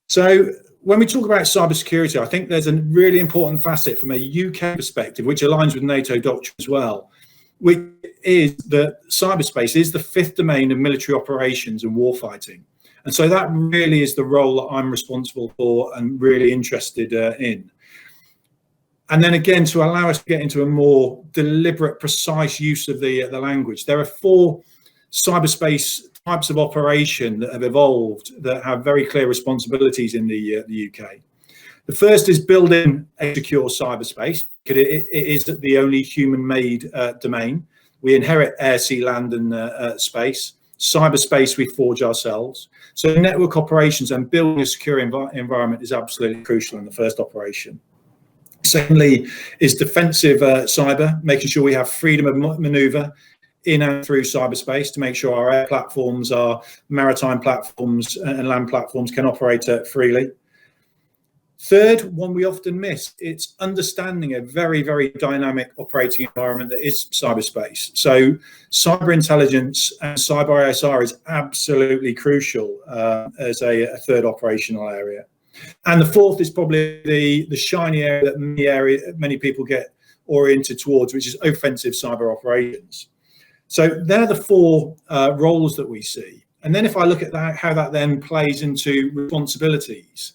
So when we talk about cybersecurity, I think there's a really important facet from a UK perspective, which aligns with NATO doctrine as well, which is that cyberspace is the fifth domain of military operations and warfighting. And so that really is the role that I'm responsible for and really interested in. And then again, to allow us to get into a more deliberate, precise use of the language, there are 4 cyberspace types of operation that have evolved that have very clear responsibilities in the UK. The first is building a secure cyberspace, because it is the only human-made domain. We inherit air, sea, land, and space. Cyberspace we forge ourselves. So network operations and building a secure environment is absolutely crucial in the first operation. Secondly is defensive cyber, making sure we have freedom of maneuver in and through cyberspace to make sure our air platforms, our maritime platforms and land platforms can operate freely. Third, one we often miss, it's understanding a very, very dynamic operating environment that is cyberspace. So cyber intelligence and cyber ISR is absolutely crucial as a third operational area. And the fourth is probably the shiny area that many people get oriented towards, which is offensive cyber operations. So they're the 4 roles that we see. And then if I look at that, how that then plays into responsibilities,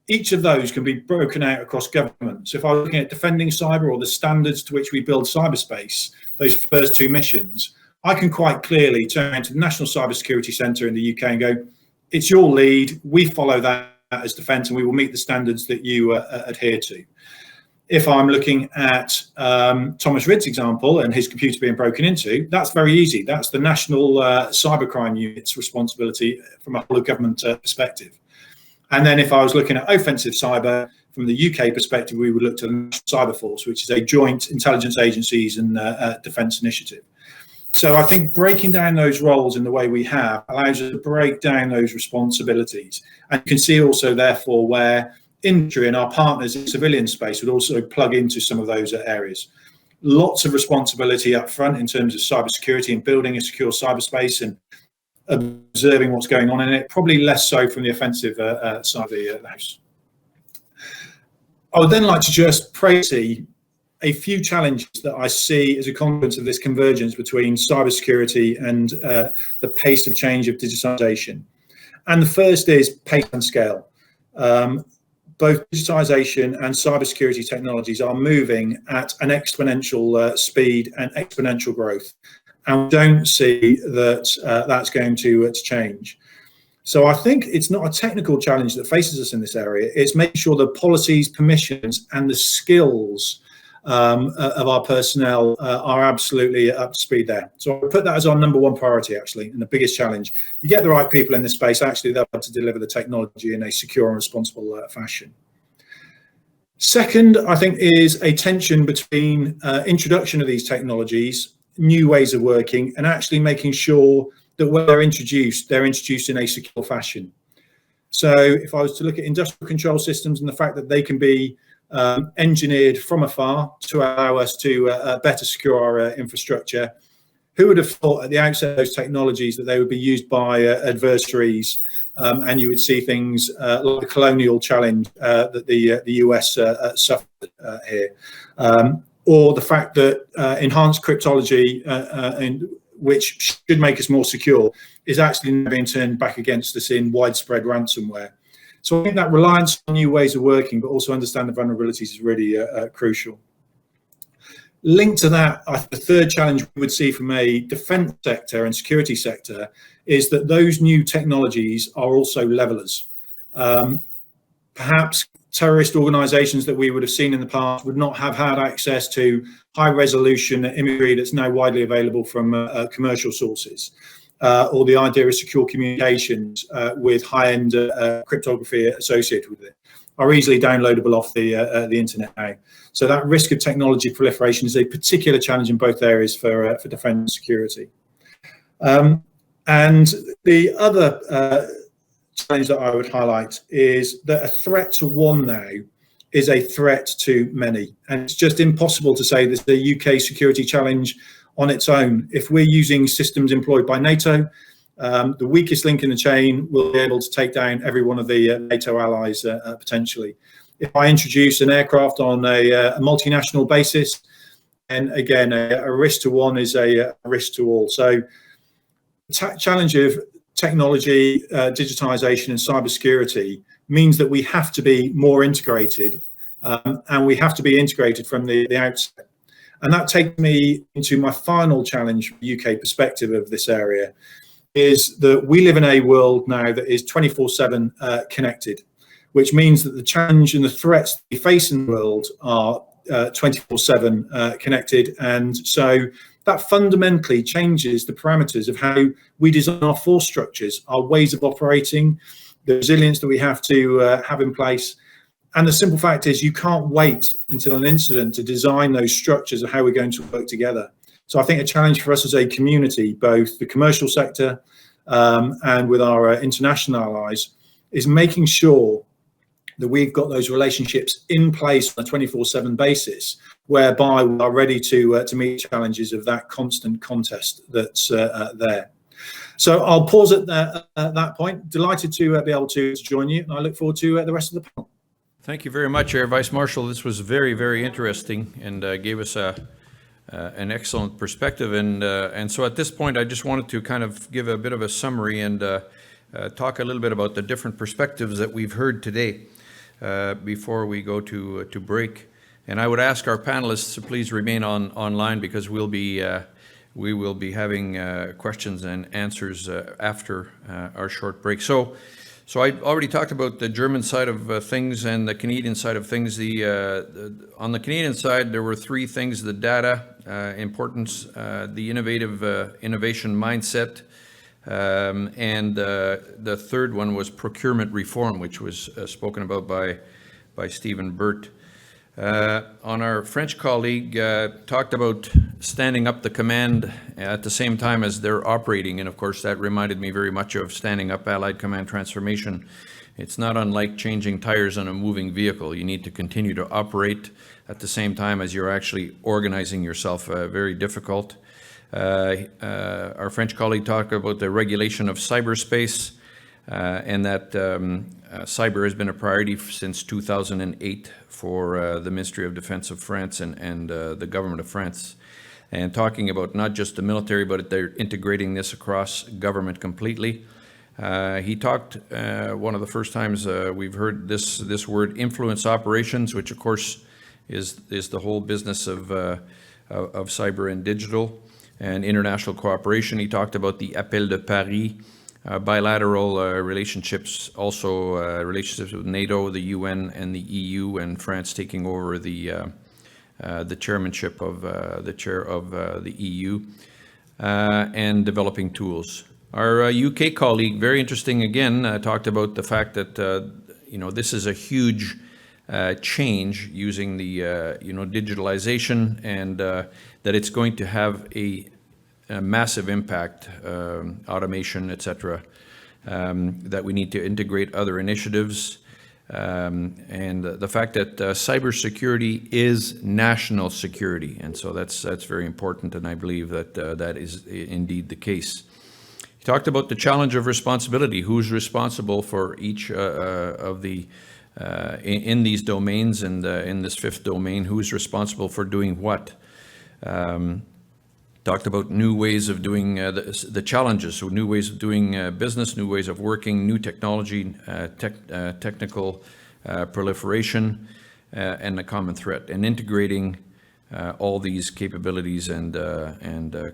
each of those can be broken out across government. So if I'm looking at defending cyber or the standards to which we build cyberspace, those first 2 missions, I can quite clearly turn to the National Cybersecurity Centre in the UK and go, it's your lead, we follow that as defence and we will meet the standards that you adhere to. If I'm looking at Thomas Ridd's example and his computer being broken into, that's very easy. That's the National Cybercrime Unit's responsibility from a whole of government perspective. And then if I was looking at offensive cyber, from the UK perspective, we would look to the National Cyber Force, which is a joint intelligence agencies and defence initiative. So I think breaking down those roles in the way we have allows us to break down those responsibilities. And you can see also, therefore, where industry and our partners in civilian space would also plug into some of those areas. Lots of responsibility up front in terms of cybersecurity and building a secure cyberspace and observing what's going on in it, probably less so from the offensive side of the house. I would then like to just praise a few challenges that I see as a consequence of this convergence between cybersecurity and the pace of change of digitalization. And the first is pace and scale. Both digitization and cybersecurity technologies are moving at an exponential speed and exponential growth. And we don't see that that's going to change. So I think it's not a technical challenge that faces us in this area. It's making sure the policies, permissions, and the skills of our personnel are absolutely up to speed there. So I put that as our #1 priority, actually, and the biggest challenge. You get the right people in this space, actually, they'll be able to deliver the technology in a secure and responsible fashion. Second, I think, is a tension between introduction of these technologies, new ways of working, and actually making sure that when they're introduced in a secure fashion. So if I was to look at industrial control systems and the fact that they can be engineered from afar to allow us to better secure our infrastructure, who would have thought at the outset of those technologies that they would be used by adversaries, and you would see things like the colonial challenge that the US suffered here, or the fact that enhanced cryptology, which should make us more secure, is actually being turned back against us in widespread ransomware. So I think that reliance on new ways of working, but also understand the vulnerabilities, is really crucial. Linked to that, the third challenge we would see from a defence sector and security sector is that those new technologies are also levelers. Perhaps terrorist organisations that we would have seen in the past would not have had access to high resolution imagery that's now widely available from commercial sources. or the idea of secure communications with high-end cryptography associated with it are easily downloadable off the internet now. So that risk of technology proliferation is a particular challenge in both areas for defence and security. And the other challenge that I would highlight is that a threat to one now is a threat to many. And it's just impossible to say this is a UK security challenge on its own. If we're using systems employed by NATO, the weakest link in the chain will be able to take down every one of the NATO allies potentially. If I introduce an aircraft on a multinational basis, and again, a risk to one is a risk to all. So the challenge of technology, digitalization and cybersecurity means that we have to be more integrated, and we have to be integrated from the outset. And that takes me into my final challenge from the UK perspective of this area, is that we live in a world now that is 24/7 connected, which means that the challenge and the threats that we face in the world are 24/7 connected. And so that fundamentally changes the parameters of how we design our force structures, our ways of operating, the resilience that we have to have in place. And the simple fact is you can't wait until an incident to design those structures of how we're going to work together. So I think a challenge for us as a community, both the commercial sector and with our international allies, is making sure that we've got those relationships in place on a 24/7 basis, whereby we are ready to meet challenges of that constant contest that's there. So I'll pause at that point. Delighted to be able to join you, and I look forward to the rest of the panel.
Thank you very much, Air Vice Marshal. This was very, very interesting and gave us an excellent perspective. And so at this point, I just wanted to kind of give a bit of a summary and talk a little bit about the different perspectives that we've heard today before we go to break. And I would ask our panelists to please remain online because we will be having questions and answers after our short break. So I already talked about the German side of things and the Canadian side of things. On the Canadian side, there were three things: the data importance, the innovation mindset, and the third one was procurement reform, which was spoken about by Stephen Burt. On our French colleague talked about standing up the command at the same time as they're operating, and of course that reminded me very much of standing up Allied Command Transformation. It's not unlike changing tires on a moving vehicle. You need to continue to operate at the same time as you're actually organizing yourself. Very difficult. Our French colleague talked about the regulation of cyberspace, and that cyber has been a priority since 2008 for the Ministry of Defense of France and the government of France. And talking about not just the military, but they're integrating this across government completely. He talked, one of the first times we've heard this word, influence operations, which of course is the whole business of cyber and digital and international cooperation. He talked about the Appel de Paris, bilateral relationships, also relationships with NATO, the UN, and the EU, and France taking over the chairmanship of the chair of the EU, and developing tools. Our UK colleague, very interesting again, talked about the fact that this is a huge change using the digitalization, and that it's going to have a massive impact, automation, etc., that we need to integrate other initiatives, and the fact that cybersecurity is national security, and so that's very important, and I believe that that is indeed the case. He talked about the challenge of responsibility. Who's responsible for each of the in these domains, and in this fifth domain, who's responsible for doing what? Talked about new ways of doing the challenges, so new ways of doing business, new ways of working, new technology, technical proliferation, and the common threat, and integrating all these capabilities and the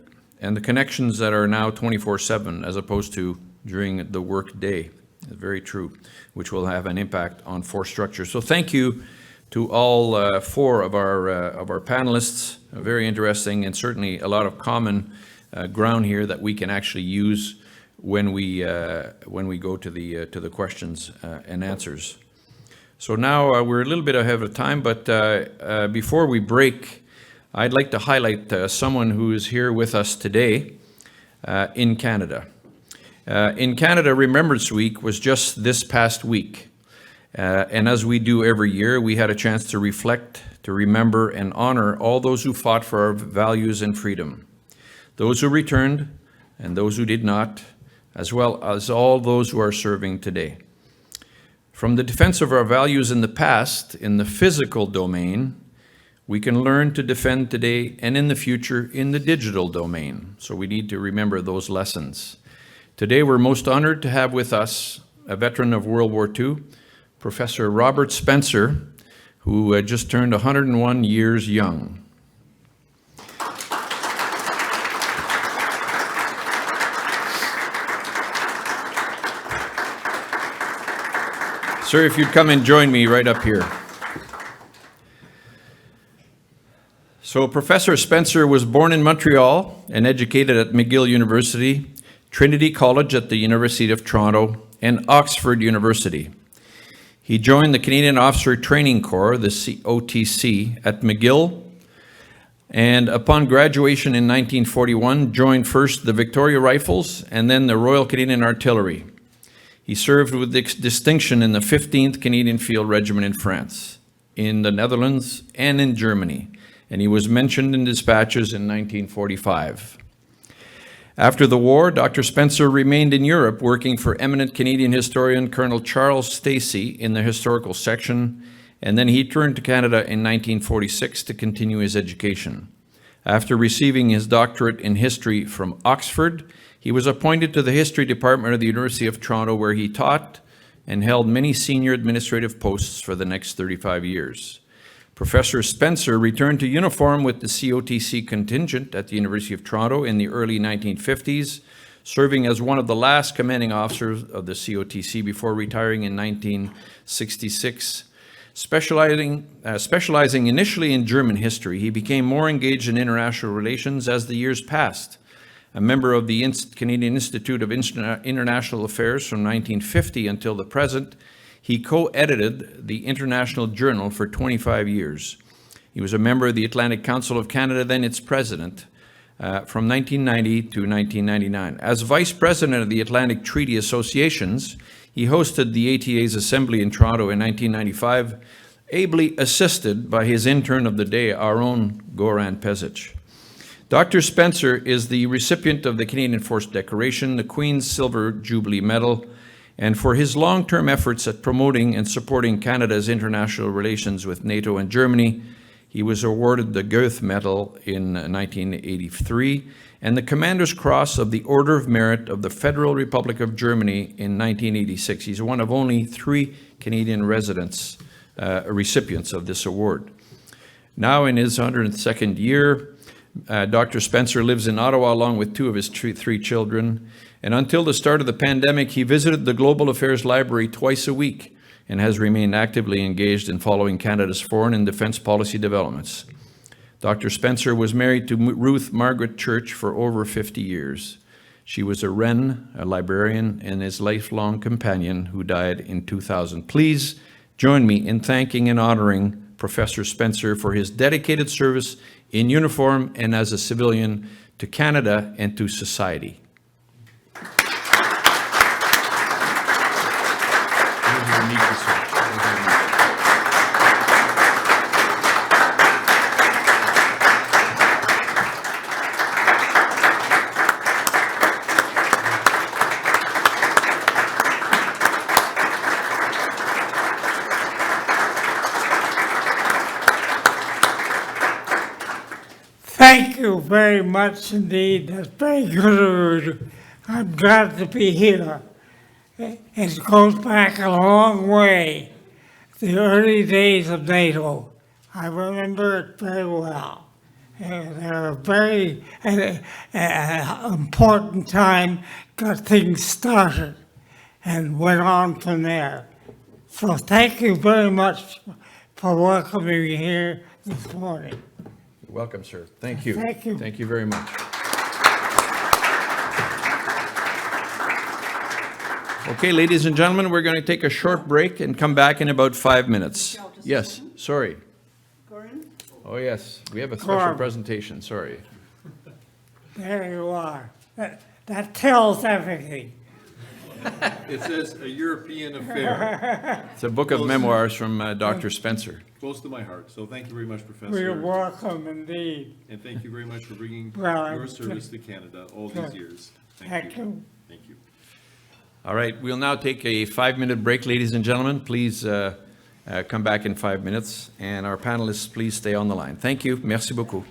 connections that are now 24/7 as opposed to during the work day. Very true, which will have an impact on force structure. So thank you to all four of our panelists. Very interesting, and certainly a lot of common ground here that we can actually use when we go to the questions and answers. So now we're a little bit ahead of time, but before we break, I'd like to highlight someone who is here with us today in Canada. In Canada, Remembrance Week was just this past week. And as we do every year, we had a chance to reflect, to remember, and honor all those who fought for our values and freedom. Those who returned and those who did not, as well as all those who are serving today. From the defense of our values in the past, in the physical domain, we can learn to defend today and in the future in the digital domain. So we need to remember those lessons. Today, we're most honored to have with us a veteran of World War II, Professor Robert Spencer, who just turned 101 years young. Sir, if you'd come and join me right up here. So Professor Spencer was born in Montreal and educated at McGill University, Trinity College at the University of Toronto, and Oxford University. He joined the Canadian Officer Training Corps, the COTC, at McGill, and upon graduation in 1941, joined first the Victoria Rifles and then the Royal Canadian Artillery. He served with distinction in the 15th Canadian Field Regiment in France, in the Netherlands, and in Germany, and he was mentioned in dispatches in 1945. After the war, Dr. Spencer remained in Europe working for eminent Canadian historian Colonel Charles Stacey in the historical section, and then he returned to Canada in 1946 to continue his education. After receiving his doctorate in history from Oxford, he was appointed to the history department of the University of Toronto, where he taught and held many senior administrative posts for the next 35 years. Professor Spencer returned to uniform with the COTC contingent at the University of Toronto in the early 1950s, serving as one of the last commanding officers of the COTC before retiring in 1966. Specializing initially in German history, he became more engaged in international relations as the years passed. A member of the Canadian Institute of International Affairs from 1950 until the present, he co-edited the International Journal for 25 years. He was a member of the Atlantic Council of Canada, then its president, from 1990 to 1999. As vice president of the Atlantic Treaty Associations, he hosted the ATA's assembly in Toronto in 1995, ably assisted by his intern of the day, our own Goran Pešić. Dr. Spencer is the recipient of the Canadian Force Decoration, the Queen's Silver Jubilee Medal, and for his long-term efforts at promoting and supporting Canada's international relations with NATO and Germany, he was awarded the Goethe Medal in 1983 and the Commander's Cross of the Order of Merit of the Federal Republic of Germany in 1986. He's one of only 3 Canadian recipients of this award. Now in his 102nd year, Dr. Spencer lives in Ottawa along with 2 of his 3 children. And until the start of the pandemic, he visited the Global Affairs Library twice a week and has remained actively engaged in following Canada's foreign and defense policy developments. Dr. Spencer was married to Ruth Margaret Church for over 50 years. She was a Wren, a librarian, and his lifelong companion who died in 2000. Please join me in thanking and honoring Professor Spencer for his dedicated service in uniform and as a civilian to Canada and to society.
Thank you very much indeed. That's very good. I'm glad to be here. It goes back a long way, the early days of NATO. I remember it very well. They're a very important time, got things started and went on from there. So thank you very much for welcoming me here this morning.
Welcome, sir. Thank you.
Thank you.
Thank you very much. Okay, ladies and gentlemen, we're going to take a short break and come back in about 5 minutes. Yes, sorry. Oh, yes, we have a special presentation, sorry.
There you are. That tells everything.
It says a European affair.
It's a book of memoirs from Dr. Spencer.
Close to my heart. So thank you very much, Professor.
We're welcome indeed.
And thank you very much for bringing
Well,
your service to Canada all these years.
Thank you.
Thank you.
All right, we'll now take a 5-minute break, ladies and gentlemen. Please come back in 5 minutes. And our panelists, please stay on the line. Thank you. Merci beaucoup.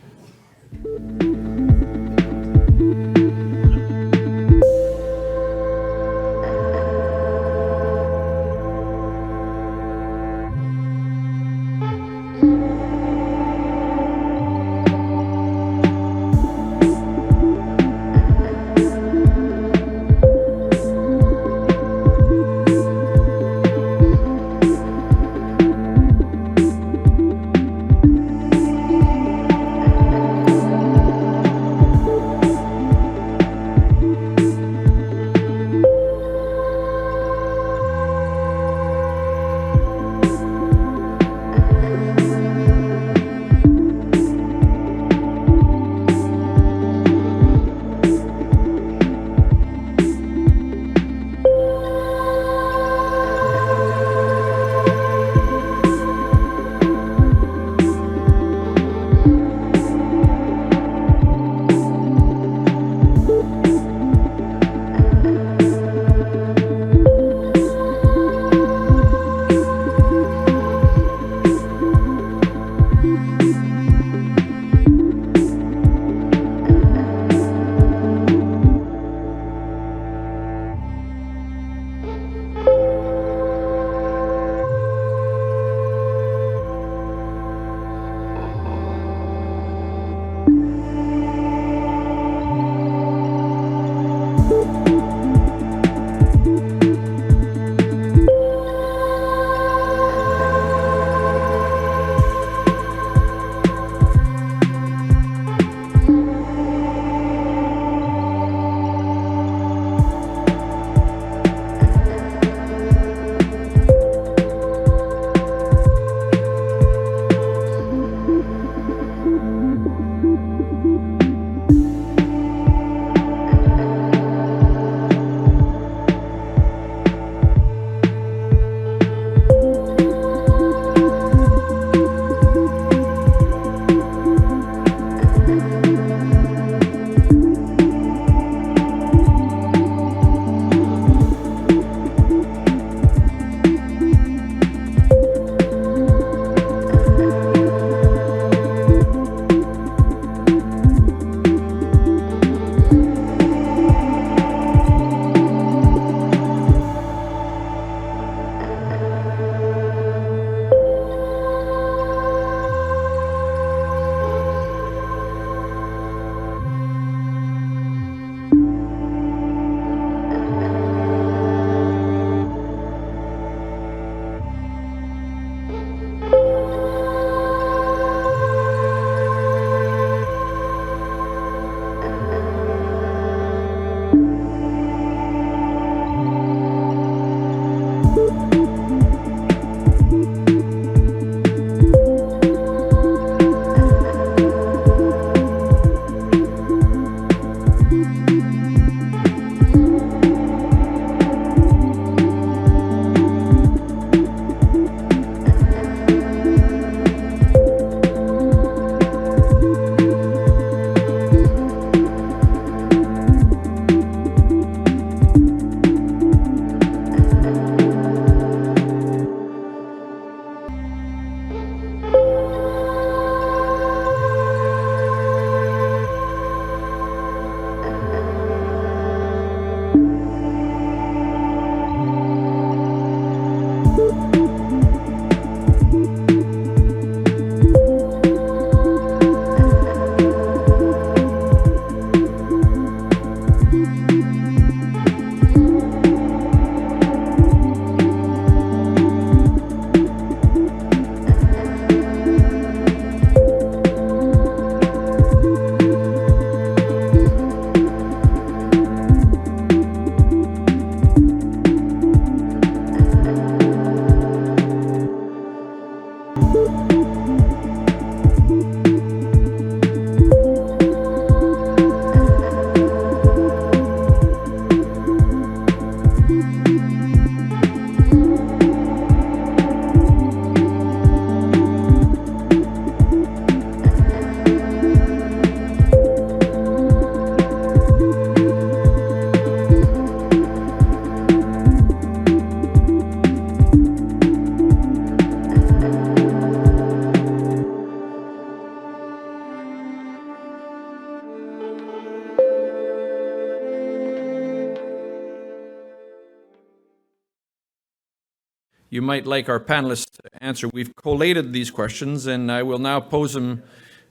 you might like our panelists to answer. We've collated these questions, and I will now pose them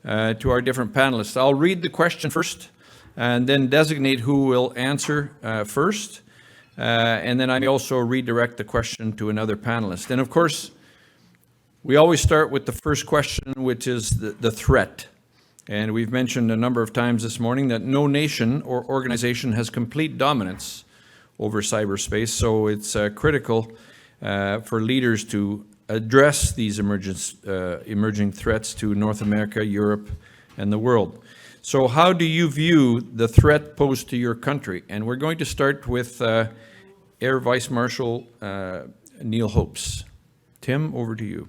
to our different panelists. I'll read the question first, and then designate who will answer first. And then I may also redirect the question to another panelist. And of course, we always start with the first question, which is the threat. And we've mentioned a number of times this morning that no nation or organization has complete dominance over cyberspace, so it's critical for leaders to address these emerging threats to North America, Europe, and the world. So how do you view the threat posed to your country? And we're going to start with Air Vice-Marshal Neal-Hopes. Tim, over to you.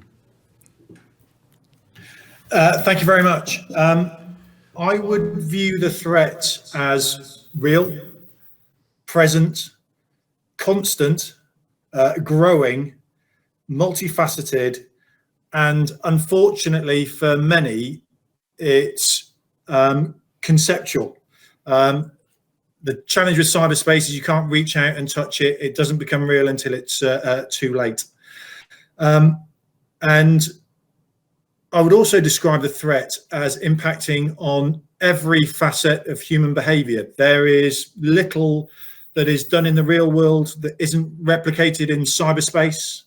Thank you very much. I would view the threat as real, present, constant, growing, multifaceted, and unfortunately for many, it's conceptual. The challenge with cyberspace is you can't reach out and touch it. It doesn't become real until it's too late. And I would also describe the threat as impacting on every facet of human behavior. There is little that is done in the real world that isn't replicated in cyberspace.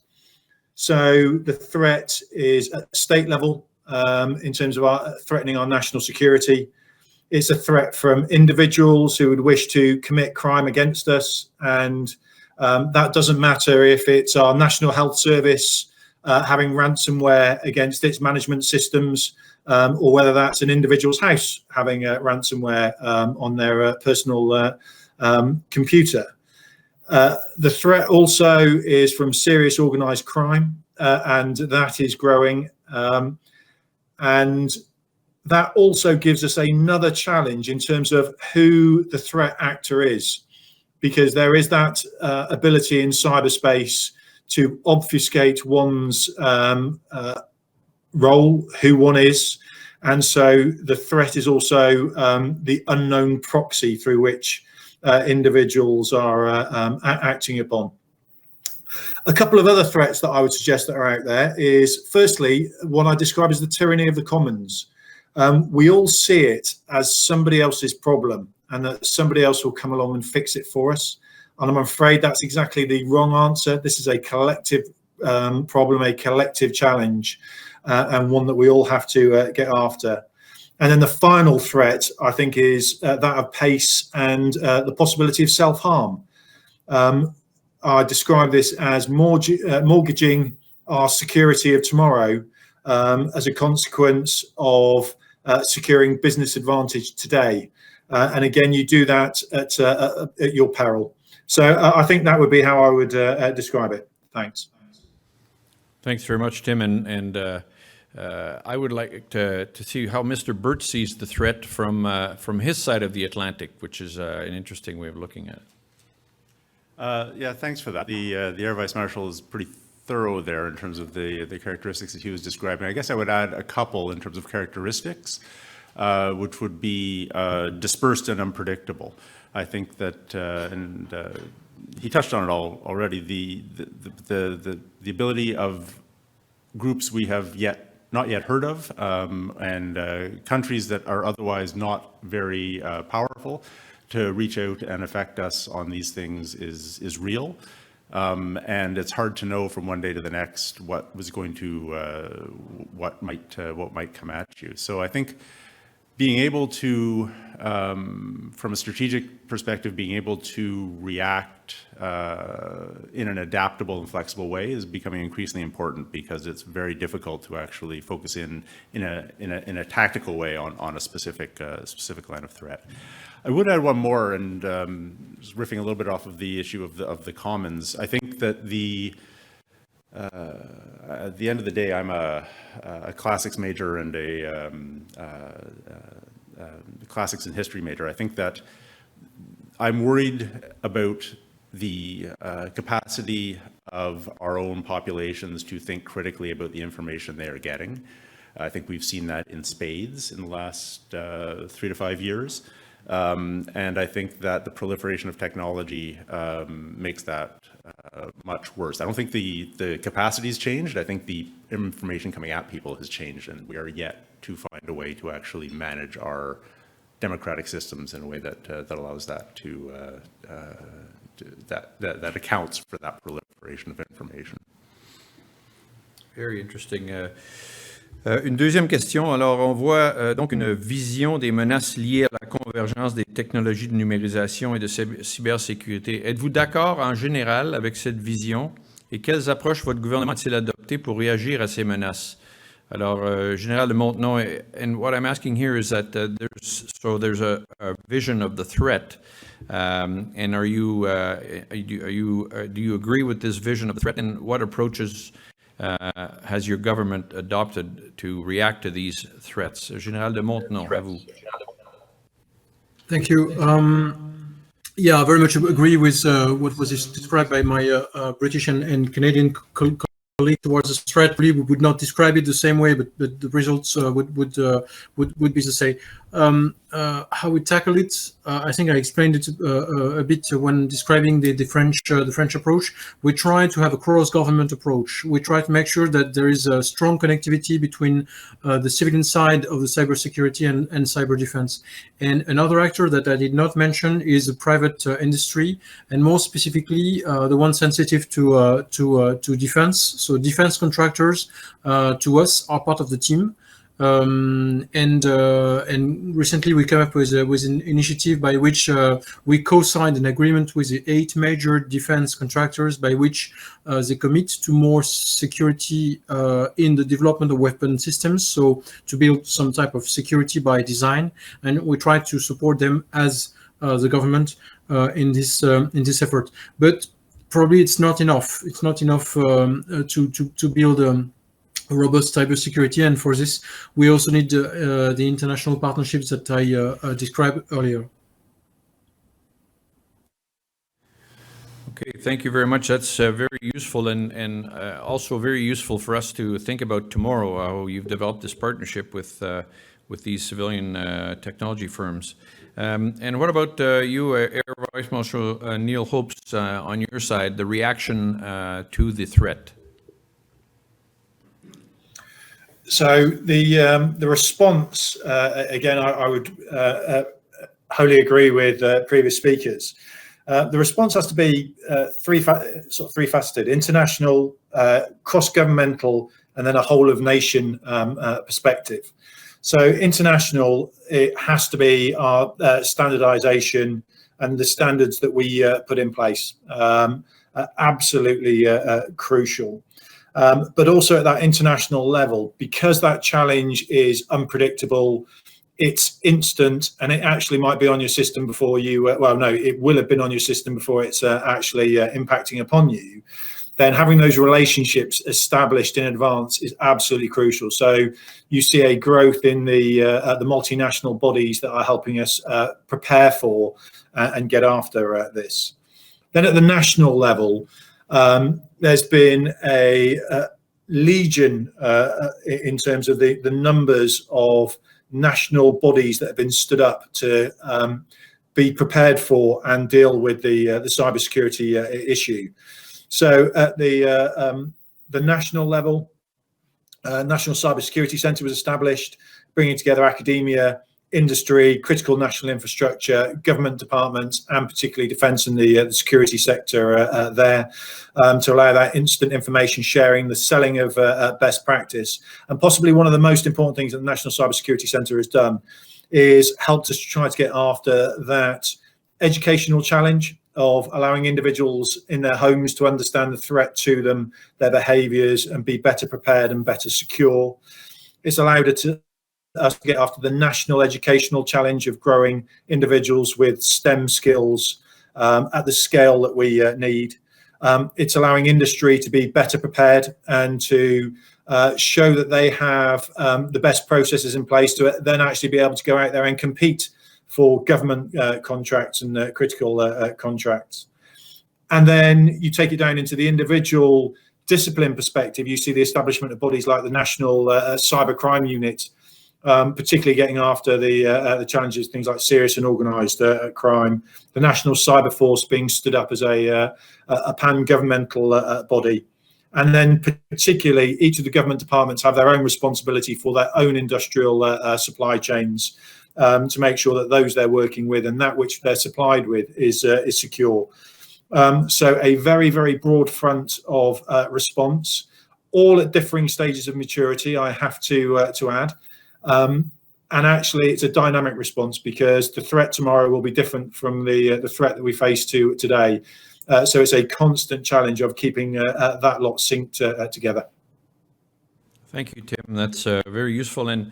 So the threat is at state level in terms of threatening our national security. It's a threat from individuals who would wish to commit crime against us. And that doesn't matter if it's our National Health Service having ransomware against its management systems, or whether that's an individual's house having ransomware on their personal computer. The threat also is from serious organized crime, and that is growing. And that also gives us another challenge in terms of who the threat actor is, because there is that ability in cyberspace to obfuscate one's role, who one is. And so the threat is also the unknown proxy through which individuals are acting upon. A couple of other threats that I would suggest that are out there is, firstly, what I describe as the tyranny of the commons. We all see it as somebody else's problem, and that somebody else will come along and fix it for us. And I'm afraid that's exactly the wrong answer. This is a collective problem, a collective challenge, and one that we all have to get after. And then the final threat, I think, is that of pace and the possibility of self-harm. I describe this as mortgaging our security of tomorrow as a consequence of securing business advantage today. And again, you do that at your peril. So I think that would be how I would describe it. Thanks.
Thanks very much, Tim. And I would like to see how Mr. Burt sees the threat from his side of the Atlantic, which is an interesting way of looking at it.
Yeah, thanks for that. The Air Vice-Marshal is pretty thorough there in terms of the characteristics that he was describing. I guess I would add a couple in terms of characteristics, which would be dispersed and unpredictable. I think that, and he touched on it all already, the ability of groups we have not yet heard of, and countries that are otherwise not very powerful to reach out and affect us on these things is real. And it's hard to know from one day to the next what might come at you. So I think being able to, from a strategic perspective, being able to react in an adaptable and flexible way is becoming increasingly important, because it's very difficult to actually focus in a tactical way on a specific line of threat. I would add one more, and just riffing a little bit off of the issue of the commons. I think that at the end of the day, I'm a classics major and a classics and history major. I think that I'm worried about the capacity of our own populations to think critically about the information they are getting. I think we've seen that in spades in the last 3 to 5 years. And I think that the proliferation of technology makes that much worse. I don't think the capacity's changed. I think the information coming at people has changed, and we are yet to find a way to actually manage our democratic systems in a way that allows that that accounts for that proliferation of information.
Very interesting. Une deuxième question. Alors, on voit donc une vision des menaces liées à la convergence des technologies de numérisation et de cybersécurité. Êtes-vous d'accord en général avec cette vision et quelles approches votre gouvernement a-t-il adoptées pour réagir à ces menaces? Alors, Général de Montenon, and what I'm asking here is that there's a vision of the threat, and do you agree with this vision of the threat, and what approaches has your government adopted to react to these threats? Général de Montenon, à vous.
Thank you. Yeah, I very much agree with what was described by my British and Canadian colleague towards the threat. We would not describe it the same way, but the results would be the same. How we tackle it, I think I explained it a bit when describing the French approach. We try to have a cross-government approach. We try to make sure that there is a strong connectivity between the civilian side of the cybersecurity and cyber defense. And another actor that I did not mention is the private industry, and more specifically the one sensitive to defense. So defense contractors to us are part of the team. And recently we came up with an initiative by which we co-signed an agreement with the 8 major defense contractors by which they commit to more security in the development of weapon systems, so to build some type of security by design, and we try to support them as the government in this effort. But probably it's not enough. It's not enough to build robust cybersecurity, and for this we also need the international partnerships that I described earlier.
Okay, thank you very much. That's very useful and also very useful for us to think about tomorrow, how you've developed this partnership with these civilian technology firms. And what about you, Air Vice-Marshal Neal-Hopes, on your side, the reaction to the threat?
So the response, again, I would wholly agree with previous speakers. The response has to be three-faceted: international, cross-governmental, and then a whole-of-nation perspective. So international, it has to be our standardization and the standards that we put in place. Absolutely crucial. But also at that international level, because that challenge is unpredictable, it's instant, and it actually might be on your system before you, it will have been on your system before it's actually impacting upon you. Then having those relationships established in advance is absolutely crucial. So you see a growth in the multinational bodies that are helping us prepare for and get after this. Then at the national level, there's been a legion in terms of the numbers of national bodies that have been stood up to be prepared for and deal with the cybersecurity issue. So at the national level, National Cybersecurity Centre was established, bringing together academia, industry, critical national infrastructure, government departments, and particularly defence and the security sector there, to allow that instant information sharing, the selling of best practice. And possibly one of the most important things that the National Cybersecurity Centre has done is helped us try to get after that educational challenge of allowing individuals in their homes to understand the threat to them, their behaviours, and be better prepared and better secure. It's allowed us to get after the national educational challenge of growing individuals with STEM skills at the scale that we need. It's allowing industry to be better prepared and to show that they have the best processes in place to then actually be able to go out there and compete for government contracts and critical contracts. And then you take it down into the individual discipline perspective. You see the establishment of bodies like the National Cybercrime Unit, particularly getting after the challenges, things like serious and organised crime. The National Cyber Force being stood up as a pan-governmental body. And then particularly each of the government departments have their own responsibility for their own industrial supply chains to make sure that those they're working with and that which they're supplied with is secure. So a very, very broad front of response, all at differing stages of maturity, I have to add. And actually, it's a dynamic response because the threat tomorrow will be different from the threat that we face today. So it's a constant challenge of keeping that lot synced together.
Thank you, Tim. That's very useful. And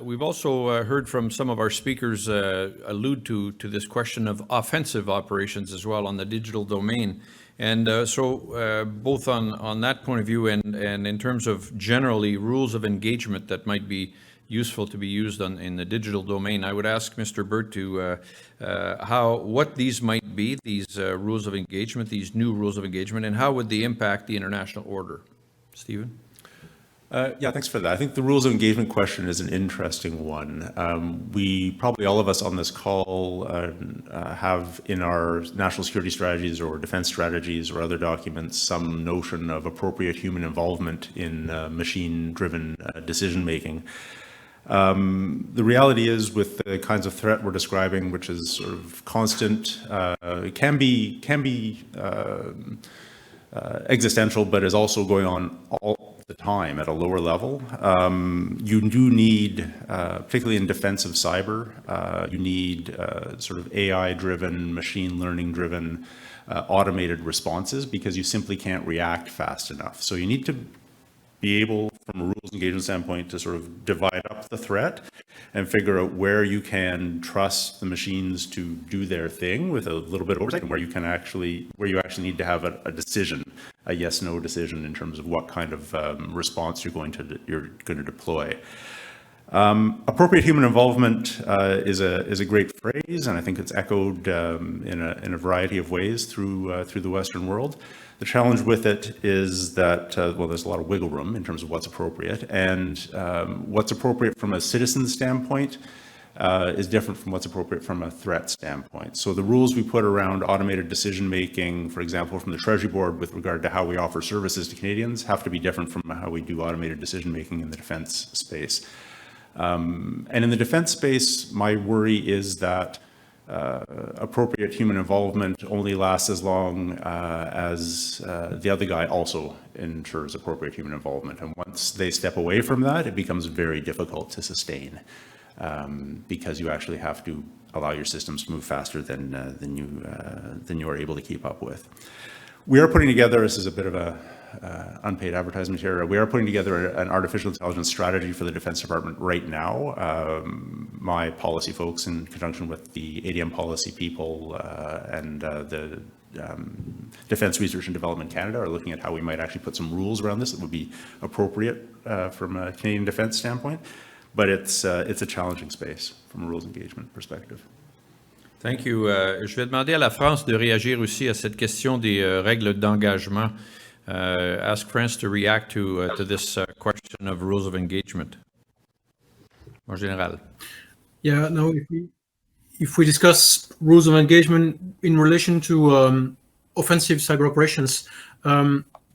we've also heard from some of our speakers allude to this question of offensive operations as well on the digital domain. And so both on that point of view and in terms of generally rules of engagement that might be useful to be used in the digital domain, I would ask Mr. Burt to what these might be, these rules of engagement, these new rules of engagement, and how would they impact the international order? Stephen?
Yeah, thanks for that. I think the rules of engagement question is an interesting one. We probably all of us on this call have in our national security strategies or defense strategies or other documents some notion of appropriate human involvement in machine-driven decision-making. The reality is with the kinds of threat we're describing, which is sort of constant, it can be existential, but is also going on all the time at a lower level. You do need, particularly in defensive cyber, you need sort of AI-driven, machine learning-driven, automated responses because you simply can't react fast enough. So you need to be able, from a rules engagement standpoint, to sort of divide up the threat and figure out where you can trust the machines to do their thing with a little bit of oversight, and where you actually need to have a decision, a yes/no decision in terms of what kind of response you're going to deploy. Appropriate human involvement is a great phrase, and I think it's echoed in a variety of ways through the Western world. The challenge with it is that, well, there's a lot of wiggle room in terms of what's appropriate, and what's appropriate from a citizen standpoint is different from what's appropriate from a threat standpoint. So the rules we put around automated decision-making, for example, from the Treasury Board with regard to how we offer services to Canadians, have to be different from how we do automated decision-making in the defense space. And in the defense space, my worry is that appropriate human involvement only lasts as long as the other guy also ensures appropriate human involvement. And once they step away from that, it becomes very difficult to sustain because you actually have to allow your systems to move faster than you are able to keep up with. We are putting together, this is a bit of a unpaid advertisement here, we are putting together an artificial intelligence strategy for the Defense Department right now. My policy folks, in conjunction with the ADM policy people and the Defense Research and Development Canada, are looking at how we might actually put some rules around this that would be appropriate from a Canadian defense standpoint. But it's a challenging space from a rules engagement perspective.
Thank you. Je vais demander à la France de réagir aussi à cette question des règles d'engagement. Ask France to react to this question of rules of engagement. En général.
Yeah, no, if we discuss rules of engagement in relation to offensive cyber operations,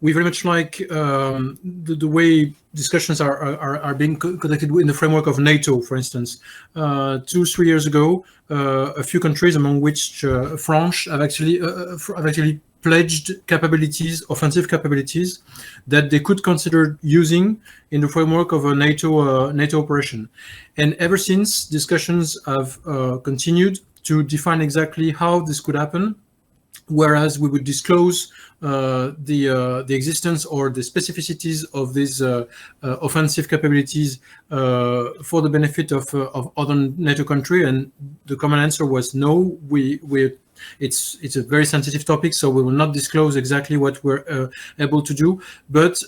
we very much like the way discussions are being conducted in the framework of NATO, for instance. 2-3 years ago, a few countries, among which France, have actually pledged capabilities, offensive capabilities, that they could consider using in the framework of a NATO operation. And ever since, discussions have continued to define exactly how this could happen, whereas we would disclose the existence or the specificities of these offensive capabilities for the benefit of other NATO countries, and the common answer was no. It's a very sensitive topic, so we will not disclose exactly what we're able to do. But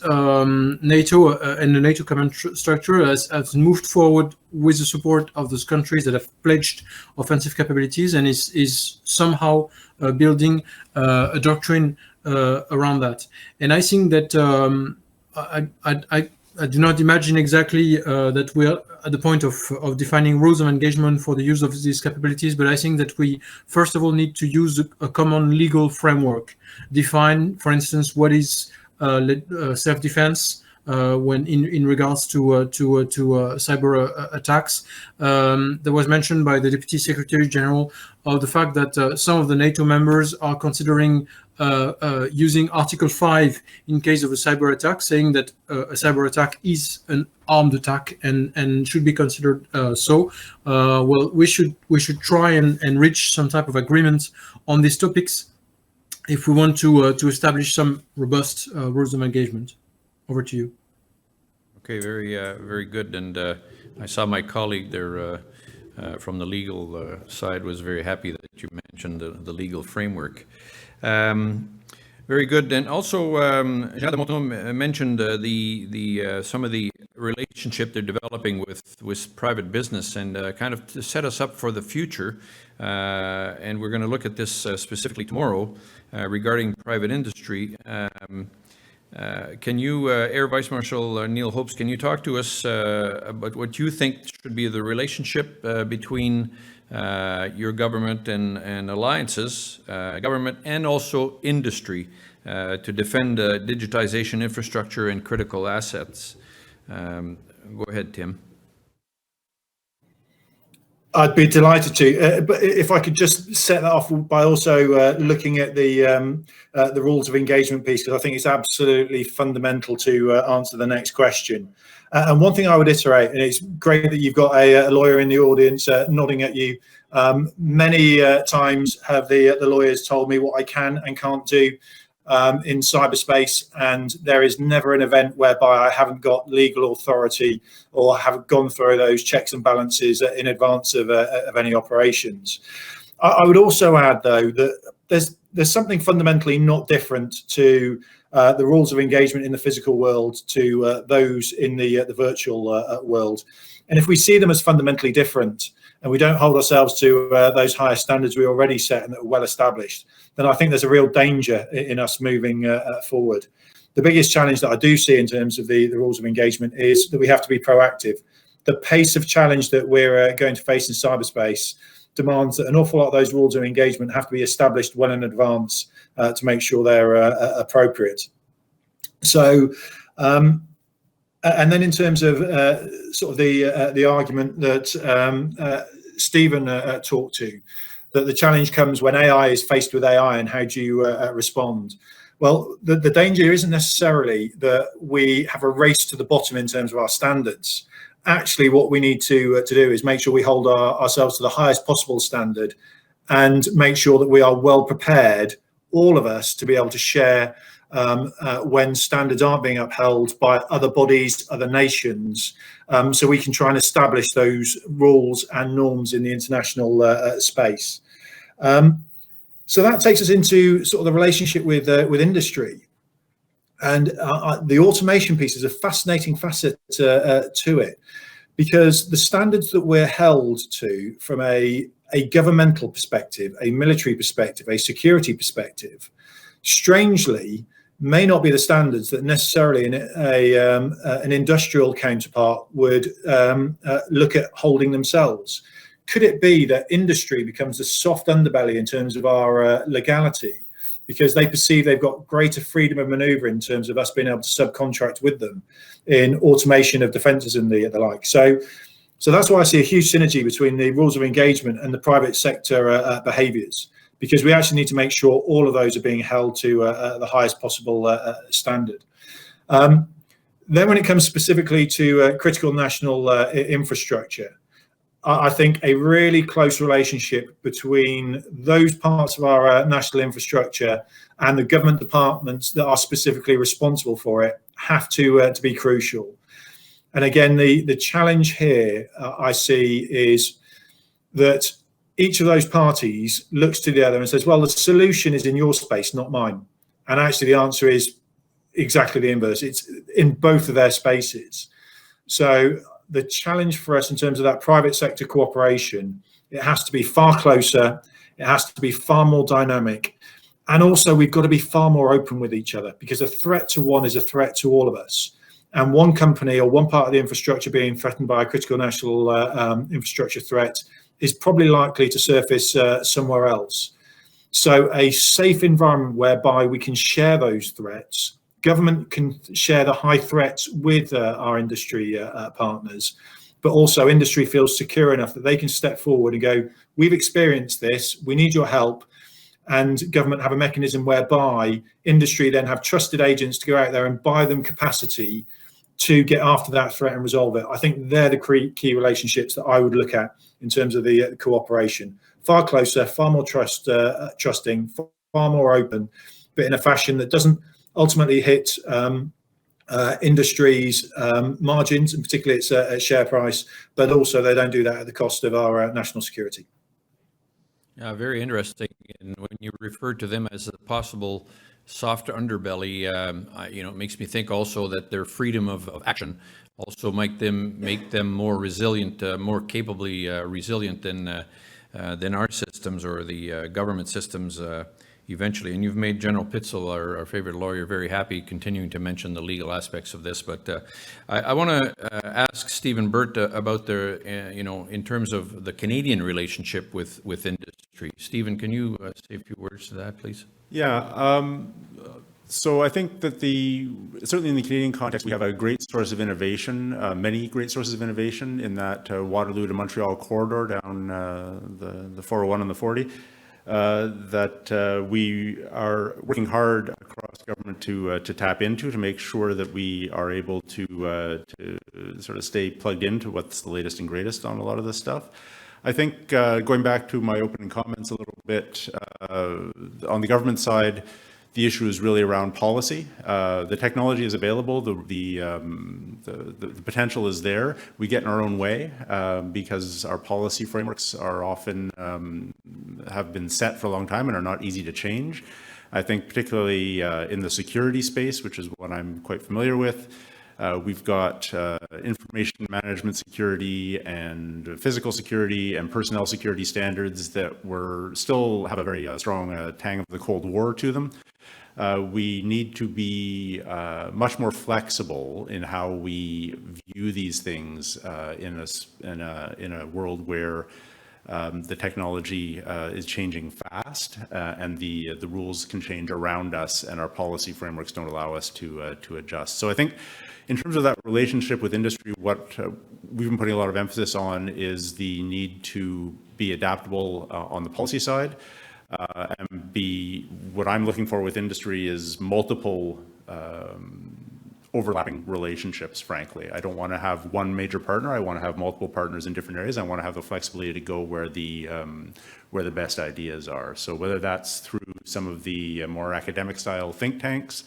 NATO and the NATO command structure has moved forward with the support of those countries that have pledged offensive capabilities, and is somehow building a doctrine around that. And I think that I do not imagine exactly that we are at the point of defining rules of engagement for the use of these capabilities, but I think that we first of all need to use a common legal framework. Define, for instance, what is self-defense when in regards to cyber attacks. There was mentioned by the Deputy Secretary General of the fact that some of the NATO members are considering using Article 5 in case of a cyber attack, saying that a cyber attack is an armed attack and should be considered so. Well, we should try and reach some type of agreement on these topics if we want to establish some robust rules of engagement. Over to you.
Okay, very good. And I saw my colleague there from the legal side was very happy that you mentioned the legal framework. Very good. And also, Montenon mentioned some of the relationship they're developing with private business, and kind of to set us up for the future. And we're going to look at this specifically tomorrow regarding private industry. Can you, Air Vice-Marshal Neal-Hopes, can you talk to us about what you think should be the relationship between your government and alliances, government and also industry to defend digitization infrastructure and critical assets? Go ahead, Tim.
I'd be delighted to, but if I could just set that off by also looking at the rules of engagement piece, because I think it's absolutely fundamental to answer the next question. And one thing I would iterate, and it's great that you've got a lawyer in the audience nodding at you. Many times have the lawyers told me what I can and can't do in cyberspace, and there is never an event whereby I haven't got legal authority or haven't gone through those checks and balances in advance of any operations. I would also add, though, that there's something fundamentally not different to the rules of engagement in the physical world to those in the virtual world. And if we see them as fundamentally different, and we don't hold ourselves to those higher standards we already set and that are well established, then I think there's a real danger in us moving forward. The biggest challenge that I do see in terms of the rules of engagement is that we have to be proactive. The pace of challenge that we're going to face in cyberspace demands that an awful lot of those rules of engagement have to be established well in advance to make sure they're appropriate. So, and then in terms of sort of the argument that Stephen talked to, that the challenge comes when AI is faced with AI, and how do you respond? Well, the danger isn't necessarily that we have a race to the bottom in terms of our standards. Actually, what we need to do is make sure we hold ourselves to the highest possible standard and make sure that we are well prepared, all of us, to be able to share when standards aren't being upheld by other bodies, other nations, so we can try and establish those rules and norms in the international space. So that takes us into sort of the relationship with industry. And the automation piece is a fascinating facet to it, because the standards that we're held to from a governmental perspective, a military perspective, a security perspective, strangely, may not be the standards that necessarily an industrial counterpart would look at holding themselves. Could it be that industry becomes the soft underbelly in terms of our legality, because they perceive they've got greater freedom of maneuver in terms of us being able to subcontract with them in automation of defences and the like? So that's why I see a huge synergy between the rules of engagement and the private sector behaviours, because we actually need to make sure all of those are being held to the highest possible standard. Then when it comes specifically to critical national infrastructure, I think a really close relationship between those parts of our national infrastructure and the government departments that are specifically responsible for it have to be crucial. And again, the challenge here I see is that each of those parties looks to the other and says, well, the solution is in your space, not mine. And actually the answer is exactly the inverse. It's in both of their spaces. So the challenge for us in terms of that private sector cooperation, it has to be far closer, it has to be far more dynamic, and also we've got to be far more open with each other, because a threat to one is a threat to all of us. and one company or one part of the infrastructure being threatened by a critical national infrastructure threat is probably likely to surface somewhere else. So a safe environment whereby we can share those threats, government can share the high threats with our industry partners, but also industry feels secure enough that they can step forward and go, we've experienced this, we need your help, and government have a mechanism whereby industry then have trusted agents to go out there and buy them capacity to get after that threat and resolve it. I think they're the key relationships that I would look at in terms of the cooperation. Far closer, far more trusting, far more open, but in a fashion that doesn't ultimately hit industry's margins, and particularly its share price, but also they don't do that at the cost of our national security.
Yeah, very interesting. And when you refer to them as a possible soft underbelly, it makes me think also that their freedom of action also make them more resilient, more capably resilient than our systems or the government systems eventually. And you've made General Pitzel, our favorite lawyer, very happy, continuing to mention the legal aspects of this. But I want to ask Stephen Burt about in terms of the Canadian relationship with industry. Stephen, can you say a few words to that, please?
Yeah. So I think that certainly in the Canadian context, we have a great source of innovation, many great sources of innovation in that Waterloo to Montreal corridor down the 401 and the 40. That we are working hard across government to tap into, to make sure that we are able to sort of stay plugged into what's the latest and greatest on a lot of this stuff. I think going back to my opening comments a little bit, on the government side, the issue is really around policy. The technology is available, the potential is there. We get in our own way because our policy frameworks are often have been set for a long time and are not easy to change. I think particularly in the security space, which is what I'm quite familiar with, we've got information management security and physical security and personnel security standards that still have a very strong tang of the Cold War to them. We need to be much more flexible in how we view these things in a world where the technology is changing fast and the rules can change around us, and our policy frameworks don't allow us to adjust. So I think in terms of that relationship with industry, what we've been putting a lot of emphasis on is the need to be adaptable on the policy side. And what I'm looking for with industry is multiple overlapping relationships, frankly. I don't want to have one major partner. I want to have multiple partners in different areas. I want to have the flexibility to go where the best ideas are. So whether that's through some of the more academic style think tanks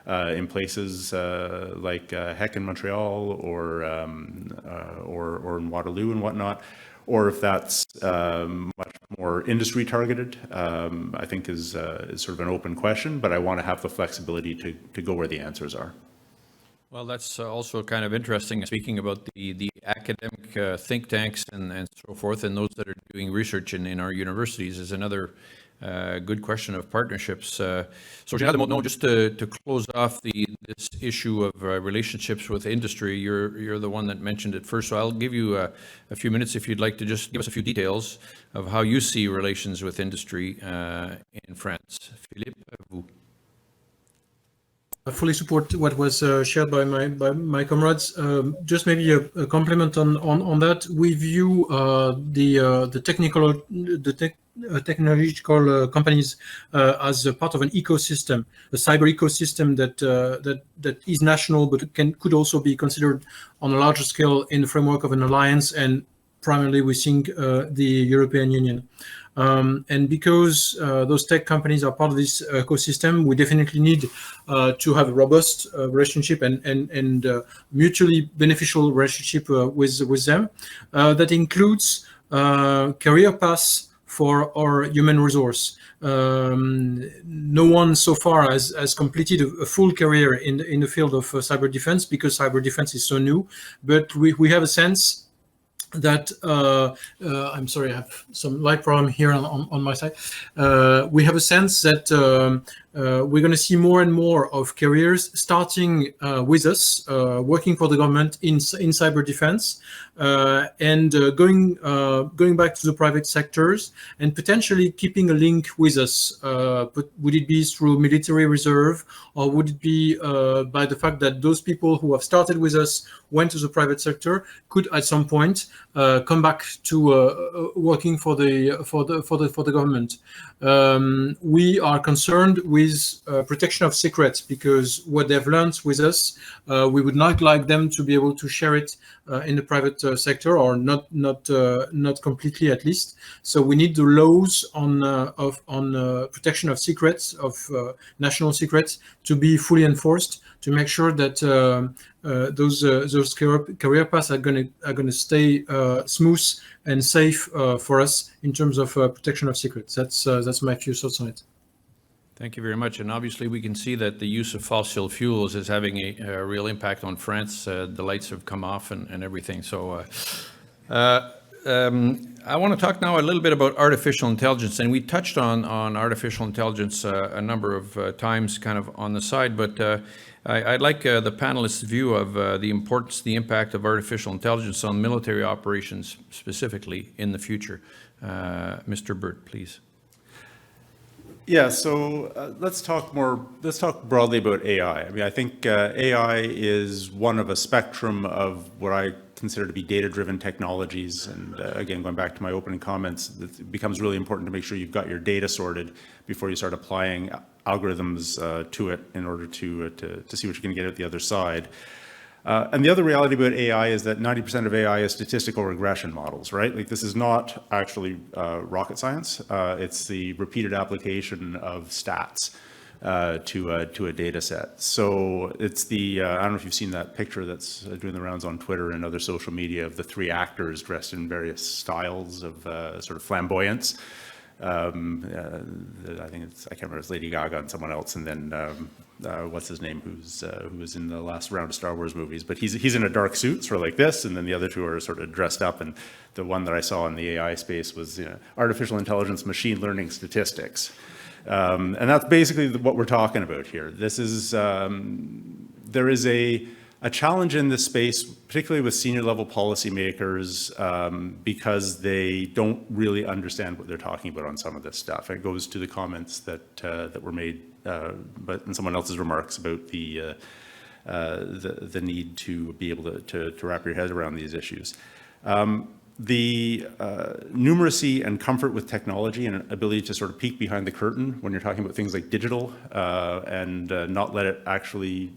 in places like HEC in Montreal or in Waterloo and whatnot, or if that's much more industry targeted, I think is sort of an open question, but I want to have the flexibility to go where the answers are.
Well, that's also kind of interesting, speaking about the academic think tanks and so forth, and those that are doing research in our universities is another good question of partnerships. So Général, just to close off this issue of relationships with industry, you're the one that mentioned it first, so I'll give you a few minutes if you'd like to just give us a few details of how you see relations with industry in France. Philippe, vous.
I fully support what was shared by my comrades. Just maybe a compliment on that. We view the technological companies as a part of an ecosystem, a cyber ecosystem that is national, but could also be considered on a larger scale in the framework of an alliance, and primarily we think the European Union. And because those tech companies are part of this ecosystem, we definitely need to have a robust relationship and mutually beneficial relationship with them. That includes career paths for our human resource. No one so far has completed a full career in the field of cyber defense, because cyber defense is so new, but we have a sense that I'm sorry, I have some light problem here on my side. We have a sense that we're going to see more and more of careers starting with us, working for the government in cyber defense, and going back to the private sectors and potentially keeping a link with us. But would it be through military reserve, or would it be by the fact that those people who have started with us, went to the private sector, could at some point come back to working for the government? We are concerned with protection of secrets, because what they've learned with us, we would not like them to be able to share it in the private sector, or not completely at least. So we need the laws on protection of secrets, of national secrets, to be fully enforced, to make sure that those career paths are going to stay smooth and safe for us in terms of protection of secrets. That's my few thoughts on it.
Thank you very much. And obviously, we can see that the use of fossil fuels is having a real impact on France. The lights have come off and everything. So I want to talk now a little bit about artificial intelligence. And we touched on artificial intelligence a number of times kind of on the side. But I'd like the panelists' view of the importance, the impact of artificial intelligence on military operations specifically in the future. Mr. Burt, please.
Yeah, so let's talk broadly about AI. I mean, I think AI is one of a spectrum of what I consider to be data-driven technologies. And again, going back to my opening comments, it becomes really important to make sure you've got your data sorted before you start applying algorithms to it in order to see what you're going to get at the other side. And the other reality about AI is that 90% of AI is statistical regression models, right? Like, this is not actually rocket science. It's the repeated application of stats to a data set. So it's the, I don't know if you've seen that picture that's doing the rounds on Twitter and other social media of the three actors dressed in various styles of sort of flamboyance. I think I can't remember, it's Lady Gaga and someone else, and then what's his name, who was in the last round of Star Wars movies, but he's in a dark suit, sort of like this, and then the other two are sort of dressed up. And the one that I saw in the AI space was artificial intelligence, machine learning, statistics, and that's basically what we're talking about here. This is there is a challenge in this space, particularly with senior level policymakers, because they don't really understand what they're talking about on some of this stuff. It goes to the comments that were made, but in someone else's remarks about the need to be able to wrap your head around these issues. The numeracy and comfort with technology and ability to sort of peek behind the curtain when you're talking about things like digital and not let it actually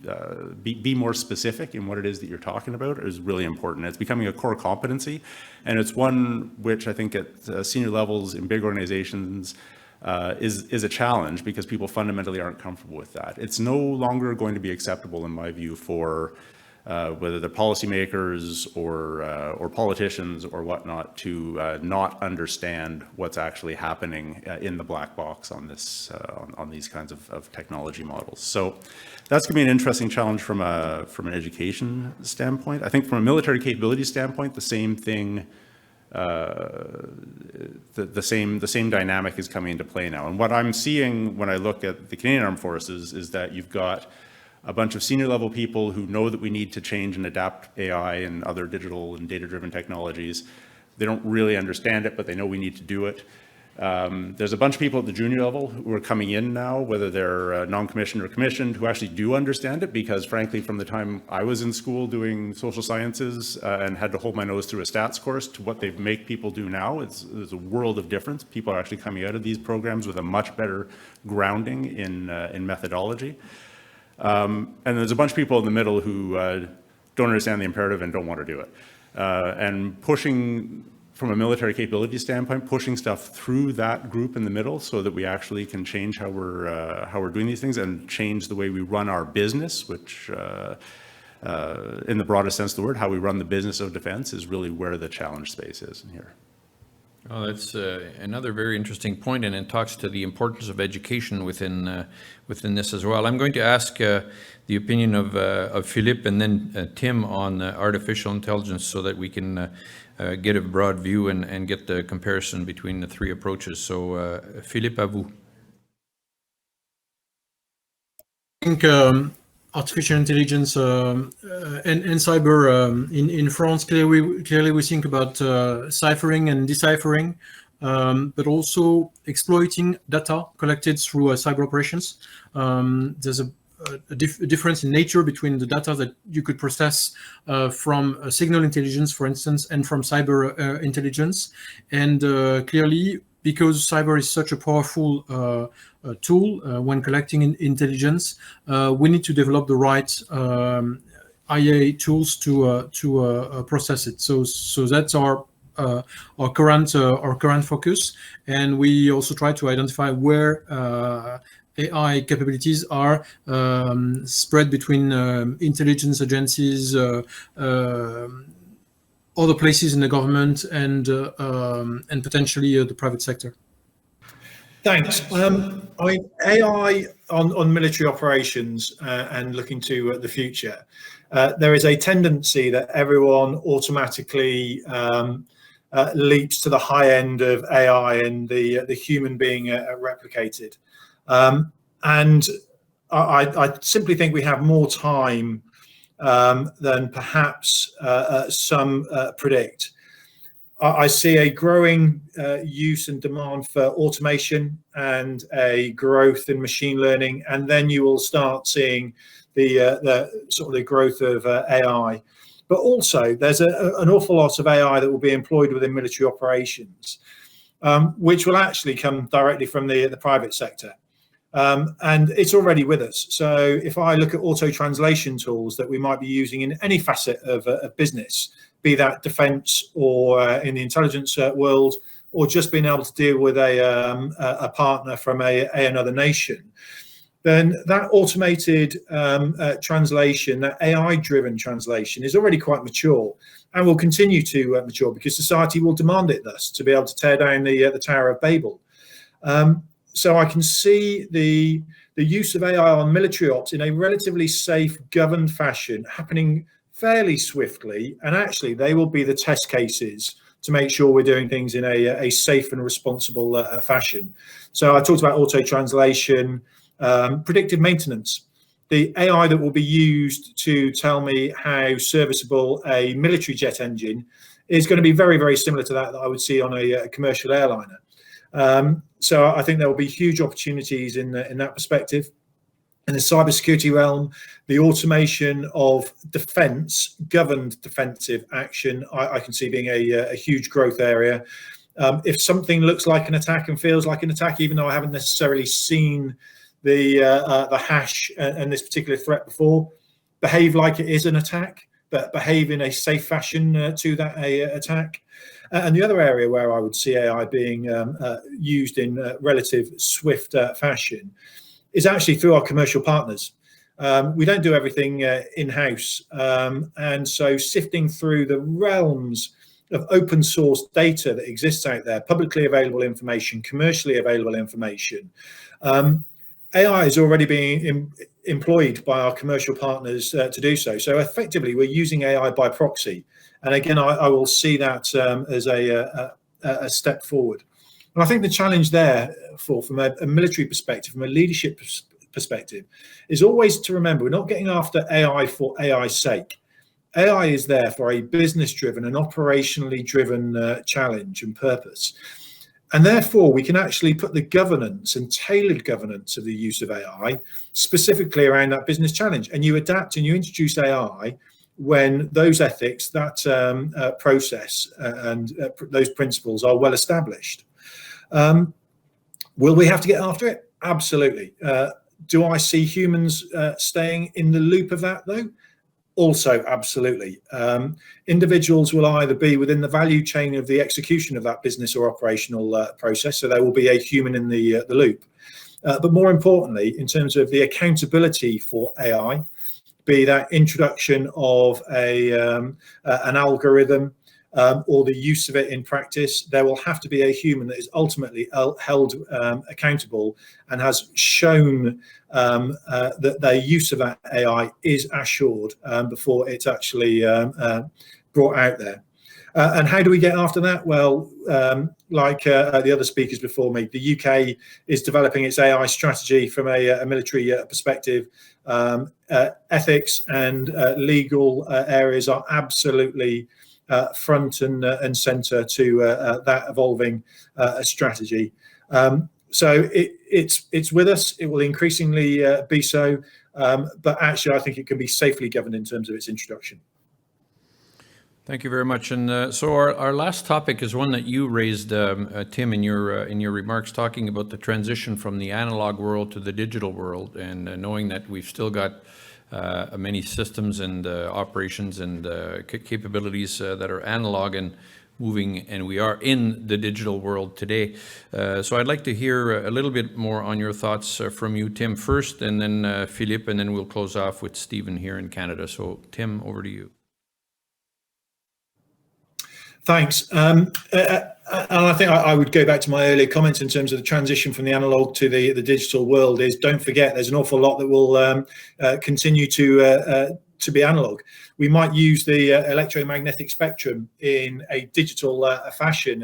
be more specific in what it is that you're talking about is really important. It's becoming a core competency, and it's one which I think at senior levels in big organizations is a challenge, because people fundamentally aren't comfortable with that. It's no longer going to be acceptable, in my view, for whether they're policymakers or politicians or whatnot, to not understand what's actually happening in the black box on this on these kinds of technology models. So that's going to be an interesting challenge from an education standpoint. I think from a military capability standpoint, the same thing. The same dynamic is coming into play now. And what I'm seeing when I look at the Canadian Armed Forces is that you've got a bunch of senior level people who know that we need to change and adapt AI and other digital and data-driven technologies. They don't really understand it, but they know we need to do it. There's a bunch of people at the junior level who are coming in now, whether they're non-commissioned or commissioned, who actually do understand it, because frankly, from the time I was in school doing social sciences and had to hold my nose through a stats course to what they make people do now, there's a world of difference. People are actually coming out of these programs with a much better grounding in methodology. And there's a bunch of people in the middle who don't understand the imperative and don't want to do it. And pushing, from a military capability standpoint, pushing stuff through that group in the middle so that we actually can change how we're doing these things and change the way we run our business, which in the broadest sense of the word, how we run the business of defense is really where the challenge space is here.
Oh, that's another very interesting point, and it talks to the importance of education within this as well. I'm going to ask the opinion of Philippe and then Tim on artificial intelligence, so that we can get a broad view and get the comparison between the three approaches. So, Philippe, à vous.
think artificial intelligence and cyber in France, clearly we think about ciphering and deciphering, but also exploiting data collected through cyber operations. There's a difference in nature between the data that you could process from signal intelligence, for instance, and from cyber intelligence. And clearly, because cyber is such a powerful tool when collecting intelligence, we need to develop the right IA tools to process it. So that's our current focus, and we also try to identify where AI capabilities are spread between intelligence agencies, other places in the government, and potentially the private sector.
Thanks. I mean, AI on military operations and looking to the future, there is a tendency that everyone automatically leaps to the high end of AI and the human being replicated. And I simply think we have more time than perhaps some predict. I see a growing use and demand for automation and a growth in machine learning, and then you will start seeing the sort of the growth of AI. But also, there's an awful lot of AI that will be employed within military operations, which will actually come directly from the private sector. And it's already with us. So if I look at auto-translation tools that we might be using in any facet of business, be that defense or in the intelligence world, or just being able to deal with a partner from another nation, then that automated translation, that AI-driven translation, is already quite mature and will continue to mature because society will demand it thus to be able to tear down the Tower of Babel. So I can see the use of AI on military ops in a relatively safe, governed fashion happening fairly swiftly, and actually they will be the test cases to make sure we're doing things in a safe and responsible fashion. So I talked about auto-translation, predictive maintenance. The AI that will be used to tell me how serviceable a military jet engine is going to be very, very similar to that I would see on a commercial airliner. So I think there will be huge opportunities in that perspective. In the cybersecurity realm, the automation of defense, governed defensive action, I can see being a huge growth area. If something looks like an attack and feels like an attack, even though I haven't necessarily seen the hash and this particular threat before, behave like it is an attack, but behave in a safe fashion to that attack. And the other area where I would see AI being used in relative swift fashion is actually through our commercial partners. We don't do everything in-house. And so sifting through the realms of open source data that exists out there, publicly available information, commercially available information, AI is already being employed by our commercial partners to do so. So effectively, we're using AI by proxy. And again, I will see that as a step forward. And I think the challenge there from a military perspective, from a leadership perspective, is always to remember we're not getting after AI for AI's sake. AI is there for a business-driven and operationally driven challenge and purpose. And therefore, we can actually put the governance and tailored governance of the use of AI specifically around that business challenge. And you adapt and you introduce AI when those ethics, that process and those principles are well established. Will we have to get after it? Absolutely. Do I see humans staying in the loop of that, though? Also, absolutely. Individuals will either be within the value chain of the execution of that business or operational process, so there will be a human in the loop. But more importantly, in terms of the accountability for AI, be that introduction of an algorithm or the use of it in practice, there will have to be a human that is ultimately held accountable and has shown that their use of that AI is assured before it's actually brought out there. And how do we get after that? Well, like the other speakers before me, the UK is developing its AI strategy from a military perspective. Ethics and legal areas are absolutely front and centre to that evolving strategy. So it's with us. It will increasingly be so, but actually I think it can be safely governed in terms of its introduction.
Thank you very much. And so our last topic is one that you raised, Tim, in your remarks, talking about the transition from the analog world to the digital world, and knowing that we've still got many systems and operations and capabilities that are analog and moving, and we are in the digital world today. So I'd like to hear a little bit more on your thoughts from you, Tim, first, and then Philippe, and then we'll close off with Stephen here in Canada. So Tim, over to you.
Thanks. And I think I would go back to my earlier comments in terms of the transition from the analog to the digital world. Is don't forget there's an awful lot that will continue to be analog. We might use the electromagnetic spectrum in a digital fashion,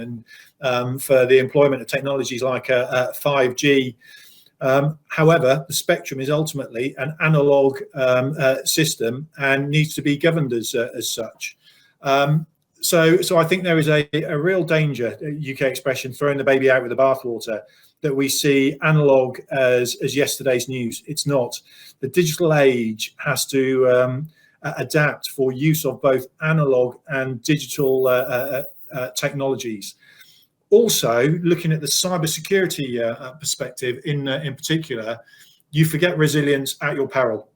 and for the employment of technologies like 5G. However, the spectrum is ultimately an analog system and needs to be governed as such. So I think there is a real danger, UK expression, throwing the baby out with the bathwater, that we see analog as yesterday's news. It's not. The digital age has to adapt for use of both analog and digital technologies. Also, looking at the cybersecurity perspective in particular, you forget resilience at your peril.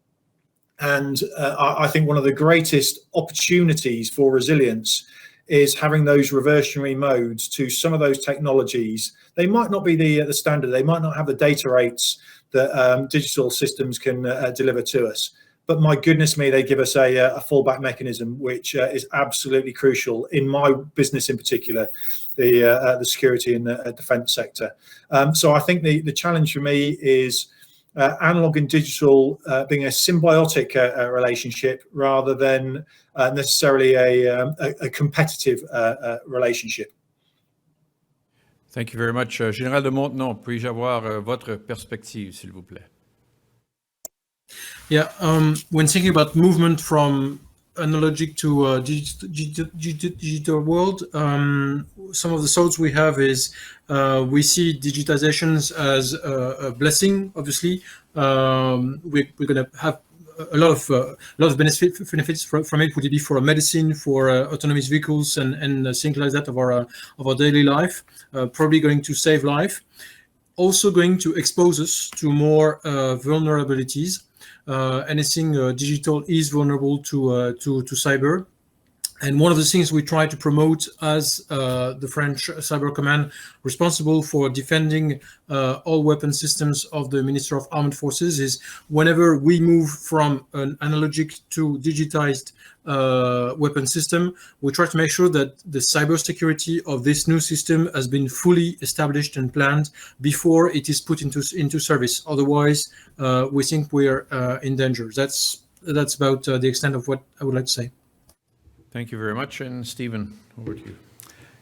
And I think one of the greatest opportunities for resilience is having those reversionary modes to some of those technologies. They might not be the standard. They might not have the data rates that digital systems can deliver to us. But my goodness me, they give us a fallback mechanism, which is absolutely crucial in my business in particular, the security and the defence sector. So I think the challenge for me is analog and digital being a symbiotic relationship rather than necessarily a competitive relationship.
Thank you very much. Général de Montenon, puis-je avoir votre perspective, s'il vous plaît?
Yeah, when thinking about movement from analogic to digital world, some of the thoughts we have is we see digitizations as a blessing. Obviously, we're going to have a lot of benefits from it. Would it be for medicine, for autonomous vehicles, and things like that of our daily life? Probably going to save life. Also going to expose us to more vulnerabilities. Anything digital is vulnerable to cyber. And one of the things we try to promote as the French Cyber Command, responsible for defending all weapon systems of the Minister of Armed Forces, is whenever we move from an analogic to digitized weapon system, we try to make sure that the cybersecurity of this new system has been fully established and planned before it is put into service. Otherwise, we think we're in danger. That's about the extent of what I would like to say.
Thank you very much. And Stephen, over to you.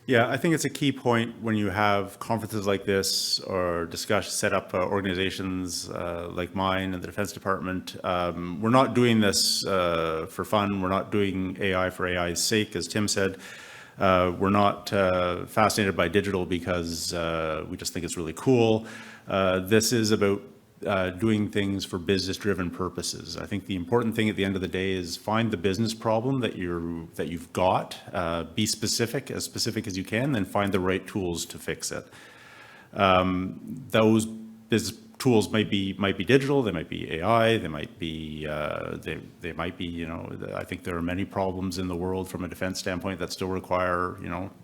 Yeah, I think it's a key point when you have conferences like this or set up organizations like mine and the Defense Department. We're not doing this for fun. We're not doing AI for AI's sake, as Tim said. We're not fascinated by digital because we just think it's really cool. This is about doing things for business-driven purposes. I think the important thing at the end of the day is find the business problem that you've got, be specific as you can, then find the right tools to fix it. Those business tools might be digital, they might be AI, they might be I think there are many problems in the world from a defense standpoint that still require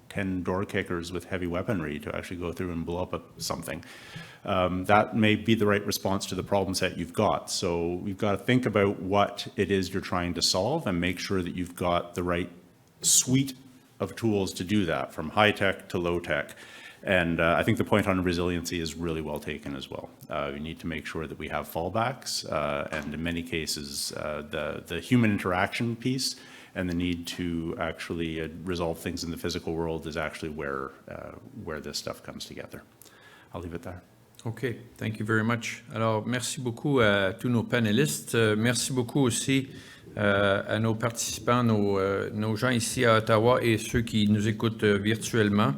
10 door kickers with heavy weaponry to actually go through and blow up something. That may be the right response to the problem set you've got. So we've got to think about what it is you're trying to solve and make sure that you've got the right suite of tools to do that, from high tech to low tech. And I think the point on resiliency is really well taken as well. We need to make sure that we have fallbacks, and in many cases, the human interaction piece and the need to actually resolve things in the physical world is actually where this stuff comes together. I'll leave it there.
OK, thank you very much. Alors, merci beaucoup à tous nos panélistes. Merci beaucoup aussi à nos participants, nos gens ici à Ottawa et ceux qui nous écoutent virtuellement.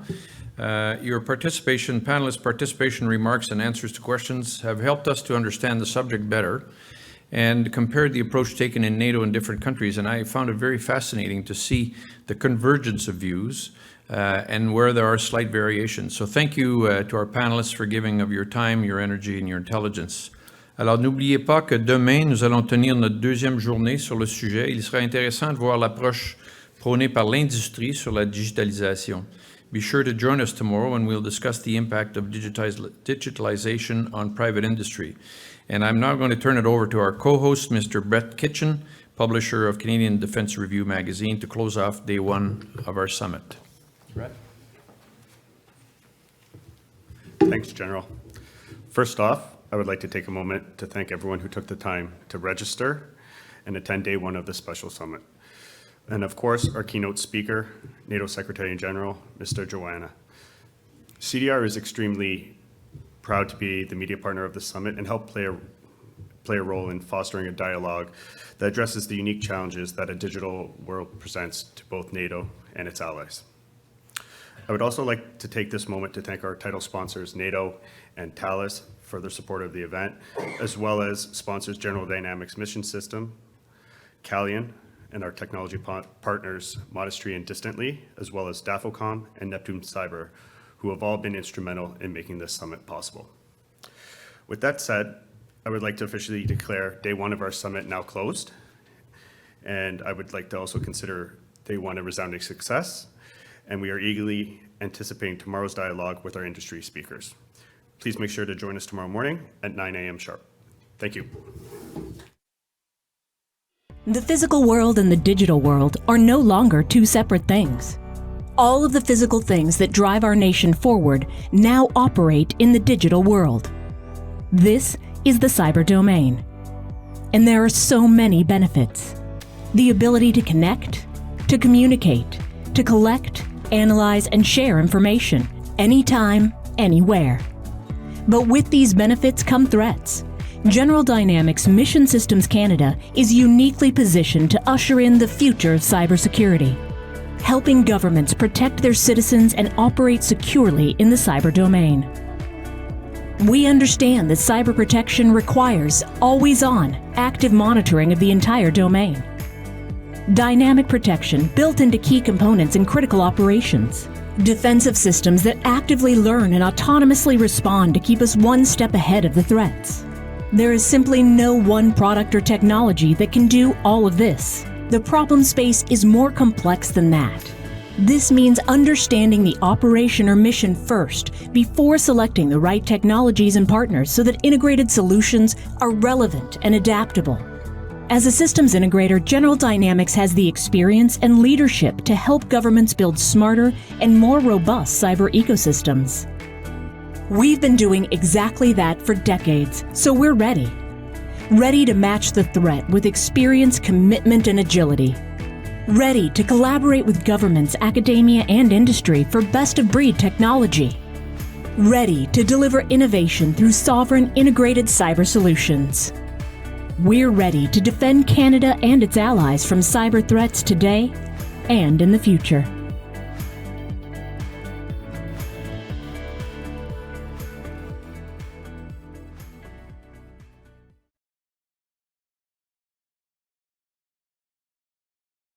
Your participation, panelist participation remarks and answers to questions have helped us to understand the subject better and compared the approach taken in NATO in different countries. And I found it very fascinating to see the convergence of views and where there are slight variations. So thank you to our panelists for giving of your time, your energy, and your intelligence. Alors, n'oubliez pas que demain, nous allons tenir notre deuxième journée sur le sujet. Il sera intéressant de voir l'approche prônée par l'industrie sur la digitalisation. Be sure to join us tomorrow when we'll discuss the impact of digitalization on private industry. And I'm now going to turn it over to our co-host, Mr. Brett Kitchen, publisher of Canadian Defense Review magazine, to close off day one of our summit. Brett?
Thanks, General. First off, I would like to take a moment to thank everyone who took the time to register and attend day one of this special summit. And of course, our keynote speaker, NATO Secretary General, Mr. Geoană. CDR is extremely proud to be the media partner of the summit and help play a role in fostering a dialogue that addresses the unique challenges that a digital world presents to both NATO and its allies. I would also like to take this moment to thank our title sponsors, NATO and Thales, for their support of the event, as well as sponsors General Dynamics Mission System, Calian, and our technology partners, Modestry and Distantly, as well as DAFOCOM and Neptune Cyber, who have all been instrumental in making this summit possible. With that said, I would like to officially declare day one of our summit now closed, and I would like to also consider day one a resounding success, and we are eagerly anticipating tomorrow's dialogue with our industry speakers. Please make sure to join us tomorrow morning at 9 a.m. sharp. Thank you.
The physical world and the digital world are no longer two separate things. All of the physical things that drive our nation forward now operate in the digital world. This is the cyber domain. And there are so many benefits. The ability to connect, to communicate, to collect, analyze, and share information anytime, anywhere. But with these benefits come threats. General Dynamics Mission Systems Canada is uniquely positioned to usher in the future of cybersecurity, helping governments protect their citizens and operate securely in the cyber domain. We understand that cyber protection requires always-on, active monitoring of the entire domain. Dynamic protection built into key components in critical operations. Defensive systems that actively learn and autonomously respond to keep us one step ahead of the threats. There is simply no one product or technology that can do all of this. The problem space is more complex than that. This means understanding the operation or mission first before selecting the right technologies and partners so that integrated solutions are relevant and adaptable. As a systems integrator, General Dynamics has the experience and leadership to help governments build smarter and more robust cyber ecosystems. We've been doing exactly that for decades, so we're ready. Ready to match the threat with experience, commitment, and agility. Ready to collaborate with governments, academia, and industry for best-of-breed technology. Ready to deliver innovation through sovereign, integrated cyber solutions. We're ready to defend Canada and its allies from cyber threats today and in the future.